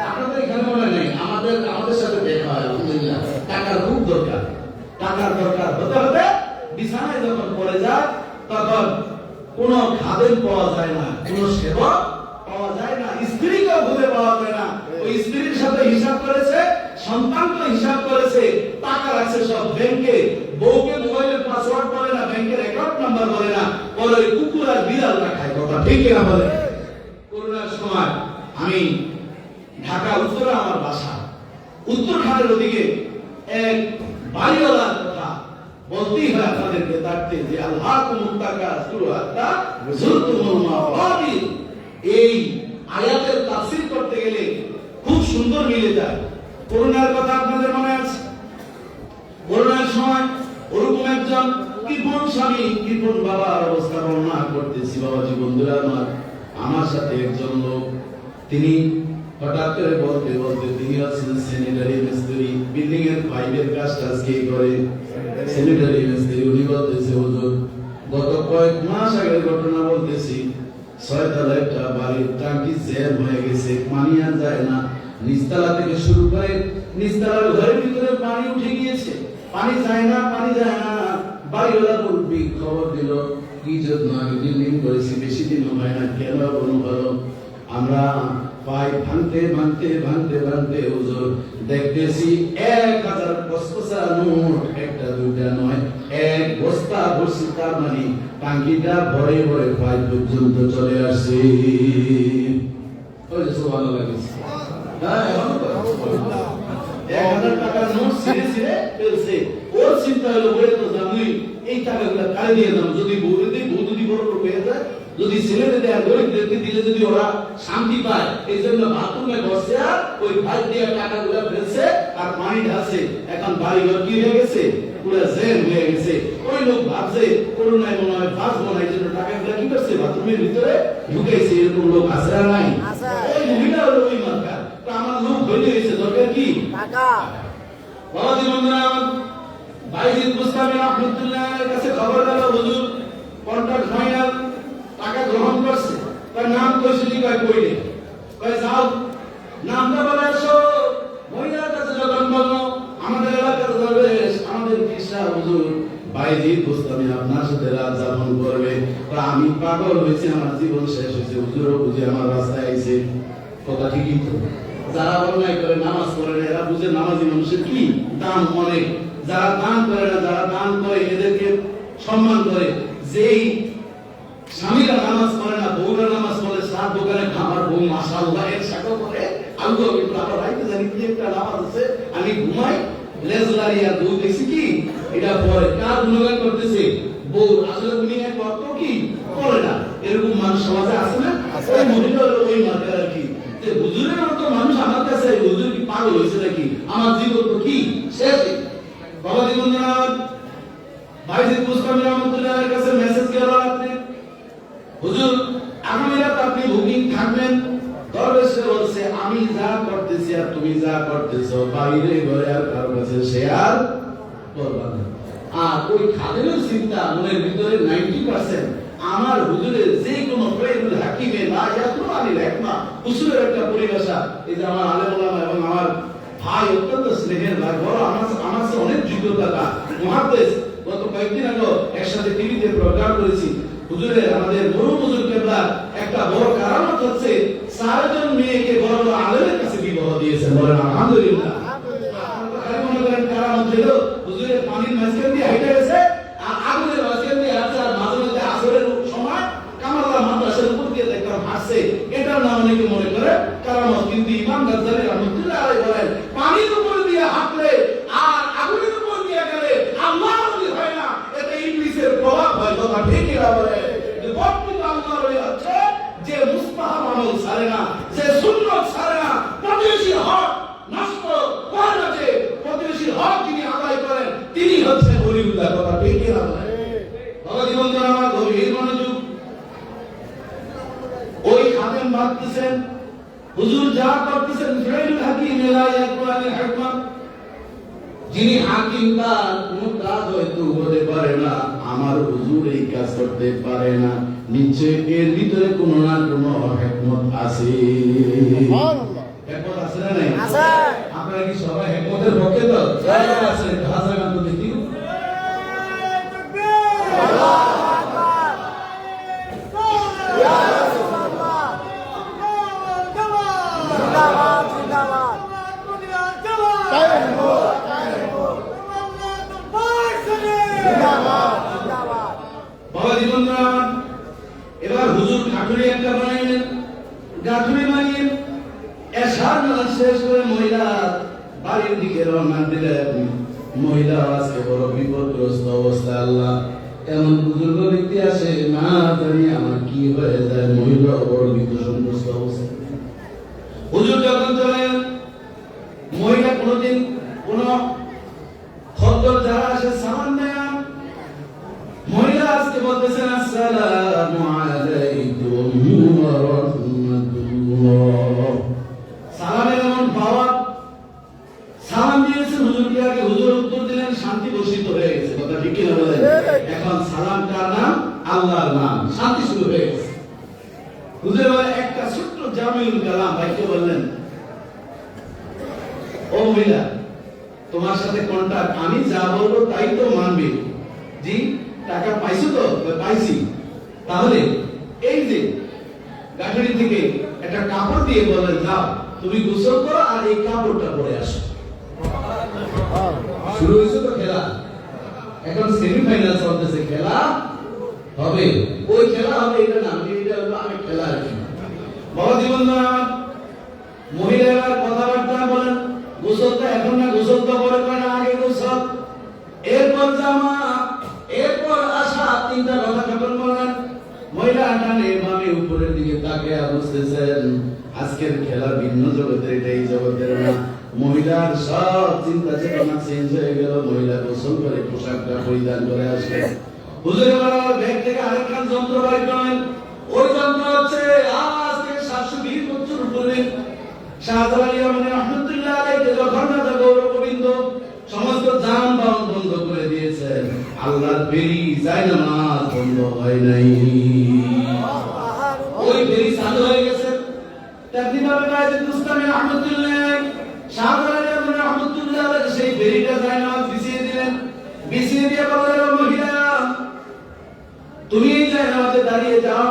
আপনাদের এখানে মনে নাই, আমাদের সাথে দেখা হয় আলহামদুলিল্লাহ। টাকার খুব দরকার, টাকার দরকার হতে হতে বিছানায় যখন পড়ে যায় তখন কোন খাদেম পাওয়া যায় না, কোন সেবক পাওয়া যায় না, স্ত্রীকেও খুঁজে পাওয়া যায় না। ওই স্ত্রীর সাথে হিসাব করেছে, সন্তানকে হিসাব করেছে, টাকা রাখছে সব ব্যাংকে, বউকে মোবাইলের পাসওয়ার্ড বলে না, ব্যাংকের অ্যাকাউন্ট নাম্বার বলে না, বলে ওই কুকুর আর বিড়াল রাখায়। কথা ঠিক কিনা বলে? করোনার সময় আমি ঢাকা উত্তরে আমার বাসা, উত্তরখানের ওদিকে এক বাড়িওয়ালার কথা বলতেই হয় আপনাদেরকে থাকতে যে আল্লাহকুমুত তাকাসুর হাত্তা যুরতুমুল মাকাবির। এই আয়াতের তাফসীর করতে গেলে খুব সুন্দর মিলে যায়। করোনার কথা আপনাদের মনে আছে? করোনার সময় ওরকম একজন কৃপণ স্বামী, কৃপণ বাবার অবস্থা বর্ণনা করতেছি। বাবাজি বন্ধুরা আমার সাথে একজন লোক, তিনি হঠাৎ করে বলতে বলতে, তিনি হচ্ছেন স্যানিটারি মিস্ত্রি, বিল্ডিং এর পাইপের কাজ টাজ কে করে, স্যানিটারি মিস্ত্রি। উনি বলতেছে, হুজুর গত কয়েক মাস আগের ঘটনা বলতেছি, 6 তলা একটা বাড়ির টাঙ্কি জ্যাম হয়ে গেছে, পানি আর যায় না। নিচতলা থেকে শুরু করে নিচতলার ঘরের ভিতরে পানি উঠে গিয়েছে, পানি যায় না, পানি যায় না। বাড়িওয়ালা বলবি খবর দিল, কি যত্ন আমি বিল্ডিং করেছি, বেশি দিন হয় না, কেন কোনো হলো। আমরা পাইপ ভাঙতে ভাঙতে ভাঙতে ভাঙতে হুজুর দেখতেছি 1000 কসকসা নোট, একটা দুইটা নয়, 1 বস্তা ভর্তি। তার মানে টাঙ্কিটা ভরে ভরে পাইপ পর্যন্ত চলে আসছে। ওই যে সুবহানাল্লাহ লাগছে। হ্যাঁ, এখন তো 1000 টাকার নোট ছিঁড়ে ছিঁড়ে ফেলছে। ওর চিন্তা হলো, ওরে তো জানুই এই টাকাগুলো কারে দিয়ে দাম, যদি বউ যদি বড় লোক হয়ে যায়, যদি ছেলেদের দেয়, গরিবদেরকে দিলে যদি ওরা শান্তি পায়, এই জন্য বাথরুমে বসে আর ওই ভাই দিয়ে টাকাগুলো ফেলছে আর পানি ঢালছে। এখন বাড়িঘর কি হয়ে গেছে, পুরো জ্যাম হয়ে গেছে। ওই লোক ভাবছে করোনায় মনে হয় বাঁচবো না, এই জন্য টাকাগুলো কি করছে, বাথরুমের ভিতরে ঢুকেছে। এরকম লোক আছে না নাই? ওই মহিলা হলো ওই মার্কা। তো আমার লোক হইতে গেছে, দরকার কি টাকা। বাবাজি বন্ধুরা, বাইজিদ বুস্তামি রাহমাতুল্লাহর কাছে খবর গেল, হুজুর কন্ট্রাক্ট ফাইনাল, টাকা গ্রহণ করছে। তার নাম কইছে, কি কয় কইলে, কয় যাও নামটা বলে আসো। মহিলার কাছে যখন বললো, আমাদের এলাকার দরবেশ, আমাদের কৃষ্ণা হুজুর বাইজিদ বুস্তামি আপনার সাথে রাত যাপন করবে। আমি পাগল হয়েছি, আমার জীবন শেষ হয়েছে। হুজুরও বুঝে আমার রাস্তায় আইছে। কথা ঠিকই তো। যারা অন্যায় করে নামাজ পড়ে না, এরা বুঝে নামাজি মানুষের কি দাম অনেক। যারা দান করে না, যারা দান করে এদেরকে সম্মান করে। যেই স্বামীরা নামাজ পড়ে না, বউরা নামাজ পড়ে, সাত দোকানে খাবার বউ মাশাআল্লাহ এর সাথে করে আল্লাহ কিন্তু আবার রাইতে জানি কি একটা নামাজ আছে, আমি ঘুমাই লেজলারিয়া বউ দেখছি কি এটা পরে কার গুণগান করতেছে, বউ আসলে উনি এক অর্থ কি করে না। এরকম মানুষ সমাজে আছে না? ওই মহিলা হলো ওই মার্কা আর কি, যে হুজুরের মতো মানুষ আমার কাছে, হুজুর কি পাগল হয়েছে নাকি, আমার জীবন তো কি শেষ। বাবা জীবন বাইজিদ বুস্তামি রাহমাতুল্লাহর কাছে মেসেজ গেল রাতে, হুজুর আগামী রাত আপনি বুকিং থাকবেন। দরবেশে বলছে, আমি যা করতেছি আর তুমি যা করতেছো বাইরে ঘরে আর কারো কাছে শেয়ার করবা না। আর ওই খাদেমের চিন্তা মনের ভিতরে 90% আমার হুজুরের যে কোনো প্রেমুল হাকিমে না ইয়াতলু আনিল হিকমা, উসুলের একটা পরিভাষা। এই যে আমার আলেম ওলামা এবং আমার ভাই অত্যন্ত স্নেহের ভাই, বড় আমার চেয়ে অনেক যোগ্যতা মুহাদ্দিস, গত কয়েকদিন আগে একসাথে টিভিতে প্রোগ্রাম করেছি। হুজুরের আমাদের বড় হুজুর কেবলা একটা বড় কারামত হচ্ছে 4 জন মেয়েকে বড় বড় আলেমের কাছে বিবাহ দিয়েছেন। বলেন আলহামদুলিল্লাহ। আপনারা মনে করেন কারামত হলো হুজুরের পানির মাঝখান দিয়ে হেঁটে গেছে আর আগুনের মাঝখান দিয়ে হাঁটছে, আর মাঝে মাঝে আসরের সময় কামাল্লা মাদ্রাসার উপর দিয়ে দেখলাম হাসছে, এটার নাম অনেকে মনে করে কারামত। কিন্তু ইমাম গাজ্জালী রাহমাতুল্লাহ আলাইহি বলেন, পানির উপর দিয়ে হাঁটলে আর আগুনের উপর দিয়ে গেলে আল্লাহর ওলি হয় না, এতে ইবলিসের প্রভাব হয়। কথা ঠিক না বলে যে বর্তমান আল্লাহর ওলি হচ্ছে যে মুস্তাহাব আমল ছাড়ে না, যে সুন্নাত ছাড়ে না, প্রতিবেশীর হক নষ্ট করে না, যে প্রতিবেশীর হক যিনি আদায় করেন তিনি হচ্ছেন ওলিউল্লাহ। কথা ঠিক না বলে বাবা জীবন আমার গভীর মনোযোগ। ওই খাদেম ভাবতেছেন হুজুর যা করতেছেন ফিরাইল হাকিম লা ইয়াকুলানিল হিকমা, যিনি হাকিম তার কোন কাজ হয়তো হতে পারে না, আমার হুজুর এই কাজ করতে পারে না, নিশ্চয় এর ভিতরে কোন না কোন হিকমত আছে। হিকমত আছে না নাই? আছে। আপনারা কি সবাই হিকমতের পক্ষে তো? আছে। হাজার গান তো দেখি। বাবা জীবন এবার হুজুর গাঠুরি একটা বানাইলেন, গাঠুরি বানিয়ে এশার নামাজ শেষ করে মহিলা বাড়ির দিকে রওনা দিলেন। মহিলা আজকে বড় বিপদগ্রস্ত অবস্থা। আল্লাহ এমন বুজুর্গ ব্যক্তি আসে না জানি আমার কি হয়ে যায়। মহিলা বড় বিপদগ্রস্ত অবস্থা। হুজুর যখন চলেন, মহিলা কোনদিন কোন খদ্দর যারা আসে সালাম দেয় না। মহিলা আজকে বলতেছেন আসসালামু আলাইকুম ওয়া রাহমাতুল্লাহ। সালামের এমন পাওয়া, সালাম দিয়েছেন হুজুরকে আগে, হুজুর উত্তর দিলেন, শান্তি ঘোষিত হয়ে গেছে। কথা ঠিক কিনা বলেন? এখন সালাম কার নাম? আল্লাহর নাম। শান্তি শুরু হয়ে গেছে। হুজুর একটা ছোট্ট জামিউল কালাম ভাইকে বললেন, ও মহিলা, তোমার সাথে কন্টাক্ট, আমি যা বলবো তাই তো মানবে। জি, টাকা পাইছো তো? পাইছি। তাহলে এই যে গাঠড়ি থেকে একটা কাপড় দিয়ে বললেন, যাও তুমি গোসল করো আর এই কাপড়টা পরে আসো। শুরু হয়েছে তো খেলা। এখন সেমিফাইনাল চলতেছে, খেলা হবে। ওই খেলা হবে, এটা না, এটা হলো আমি খেলা আর কি। বাবা জীবন মহিলারা কথাবার্তা বলেন, গোসলটা এখন না, গোসল তো পরে করে না, আগে গোসল, এরপর জামা, এরপর আসা। তিনটা কথা যখন বলেন, মহিলা ডানে বামে উপরের দিকে তাকিয়ে বুঝতেছেন আজকের খেলা ভিন্ন জগতের, এটা এই জগতের না। মহিলার সব চিন্তা চেতনা চেঞ্জ হয়ে গেল। মহিলা গোসল করে পোশাকটা পরিধান করে আসে। হুজুরের ব্যাগ থেকে আরেকখান যন্ত্র বাইর করেন। ওই যন্ত্র হচ্ছে আজ থেকে 720 বছর পূর্বে শাহজালাল ইয়ামানী রাহমাতুল্লাহ আলাইহি যখন রাজা গৌরগোবিন্দ সমস্ত যানবাহন বন্ধ করে দিয়েছেন, আল্লাহর ফেরি জায়নামাজ বন্ধ হয় নাই। ওই ফেরি চালু হয়ে গেছে। তেমনিভাবে বাইতুল মুস্তামি রাহমাতুল্লাহ শাহজালাল ইয়ামানী রাহমাতুল্লাহ আলাইহি সেই ফেরিটা জায়নামাজ বিছিয়ে দিলেন। বিছিয়ে দিয়ে বললেন, মহিলা, তুমি জায়নামাজে দাঁড়িয়ে যাও,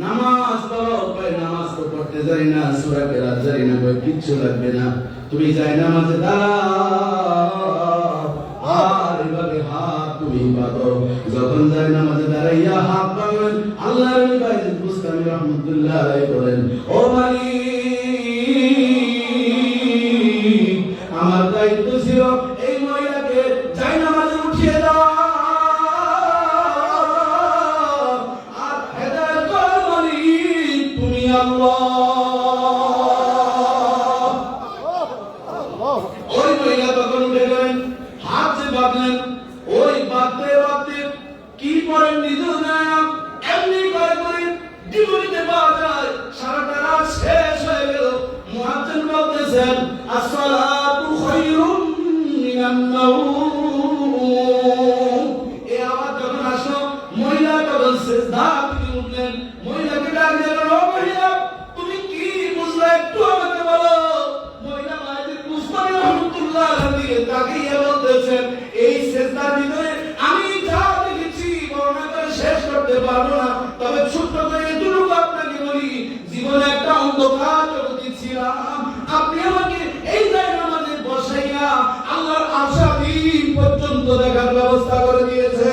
নামাজ পড়ো। নামাজ তো পড়তে জানি না, সূরা কেরাত জানি না, কিচ্ছু লাগবে না, তুমি জায়নামাজে দাঁড়াও আর এভাবে হাত তুমি বাঁধো। যখন জায়নামাজে দাঁড়াইয়া হাত বাঁধবেন, আল্লাহর নবী বাইতুল মুস্তামি রাহমাতুল্লাহ আলাইহি বলেন, ও মালিক, আমার দায়িত্ব ছিল এই মহিলাকে জায়নামাজে উঠিয়ে দাও আর হেদায়েত করো। মালিক তুমি আল্লাহ। ওই মহিলা তখন উঠে গেলেন, হাত যে বাঁধলেন, ওই বাঁধতে বাঁধতে কি করেন নিজেও না, এমনি করে করে জীবনীতে পাওয়া যায় সারাটা রাত শেষ হয়ে গেল। মুয়াজ্জিন বলতেছেন, আসসালাতু খায়রুম মিনান নাওম। এই আওয়াজ যখন আসলো, মহিলা তখন সিজদা থেকে উঠলেন। মহিলাকে ডাক দিলেন, ও মহিলা, তুমি কি বুঝলে একটু আমাকে বলো। মহিলা বাইতুল মুস্তামি রাহমাতুল্লাহ আলাইহি তাকিয়ে বলতেছেন, এই সিজদার ভিতরে আমি যা দেখেছি বর্ণনা করে শেষ করতে পারবো না, তবে ছোট্ট করে এটুকু আপনাকে বলি, জীবনে একটা অন্ধকার জগতে ছিলাম, আপনি আমাকে এই জায়নামাজে বসাইয়া আল্লাহর আরশাদিন পর্যন্ত দেখার ব্যবস্থা করে দিয়েছে।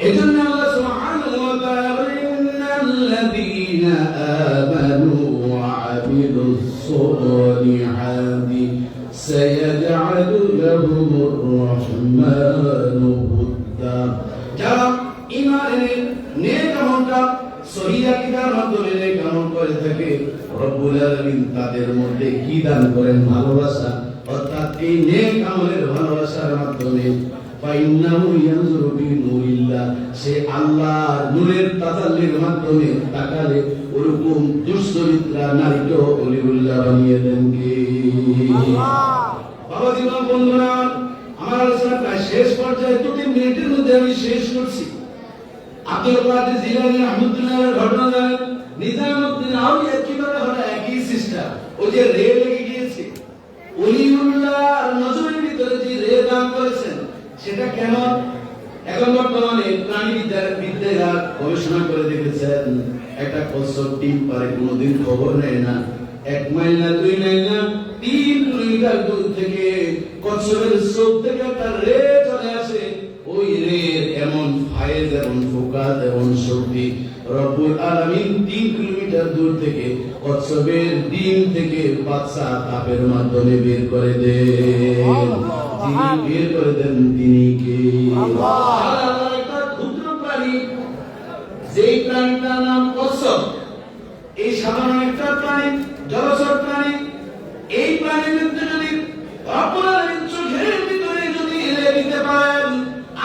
এজন্য আল্লাহ সুবহানাহু ওয়া তাআলা বলেন, ইন্নাল্লাযীনা আমানু ওয়া আমিলুস সালিহাতি সায়াজআলু লাহুমুর রাহমানু উদ্দা। যারা ঈমান এনে নেক আমলটা সহিহ আকীদার মাধ্যমে নেক আমল করে থাকে, রব্বুল আলামিন তাদের মধ্যে কি দান করেন? ভালোবাসা। অর্থাৎ এই নেক আমলের ভালোবাসার মাধ্যমে ফাইন্নাহু ইয়ানজুরু বিনুরিল্লাহ, সে আল্লাহর নূরের তাজাল্লির মাধ্যমে তাকালে ওরকম দুশ্চরিত্রা নারীকে ওলিউল্লাহ বানিয়ে দেন কে? বাবা জীবন বন্ধুরা, আমার আলোচনা প্রায় শেষ পর্যায়ে, 2-3 মিনিটের মধ্যে আমি শেষ করছি। আব্দুল কাদের জিলানী রাহমাতুল্লাহর ঘটনা জানেন। নিজামউদ্দিন আউলিয়া কিভাবে হলো একই সিস্টেম। ও যে রে লেগে গিয়েছে, ওলিউল্লাহর নজরের ভিতরে যে রে দান করেছেন, সেটা কেমন? এখন এখন বর্তমানে প্রাণীবিদ্যারা গবেষণা করে দেখেছেন একটা কচ্ছপ ডিম পারে কোনোদিন খবর নেয় না। 1 মাইল না 2 মাইল না 3 কিলোমিটার দূর থেকে কচ্ছপের চোখ থেকে একটা রে চলে আসে। ওই রে এমন ফায়েজ এবং ফোকাস এবং শক্তি রব্বুল আলামিন 3 কিলোমিটার দূর থেকে কচ্ছপের ডিম থেকে বাচ্চা তাপের মাধ্যমে বের করে দেন। যিনি বের করে দেন তিনি কে? আল্লাহ। একটা ক্ষুদ্র প্রাণী, যেই প্রাণীটার নাম কচ্ছপ, এই সাধারণ একটা প্রাণী, জলচর প্রাণী। এই প্রাণীর মধ্যে যদি রব্বুল আলামিন চোখের ভিতরে যদি এলে দিতে পারেন,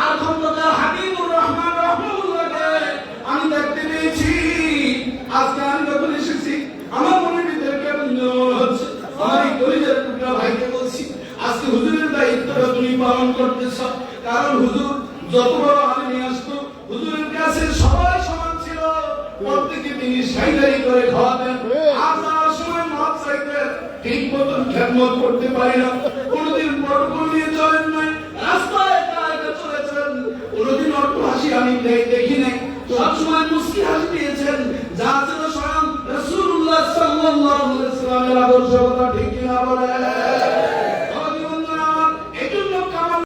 আর খন্দকার হাবিবুর রহমান রাহমাতুল্লাহকে আমি দেখতে পেয়েছি। আজকে আমি যখন এসেছি আমার মনের ভিতরে কেমন হচ্ছে, আমার এই কলিজার টুকরা ভাইকে বলছি আজকে হুজুরের দায়িত্বটা তুমি পালন করতেছ। কারণ হুজুর যত বড় আলেমী আসতো হুজুরের কাছে সবাই সমান ছিল, প্রত্যেকে তিনি সাইদারি করে খাওয়াতেন। আর যাওয়ার সময় মাপ চাইতেন, ঠিক মতন খেদমত করতে পারি না, কোনোদিন প্রটোকল নিয়ে চলেন নাই, রাস্তায়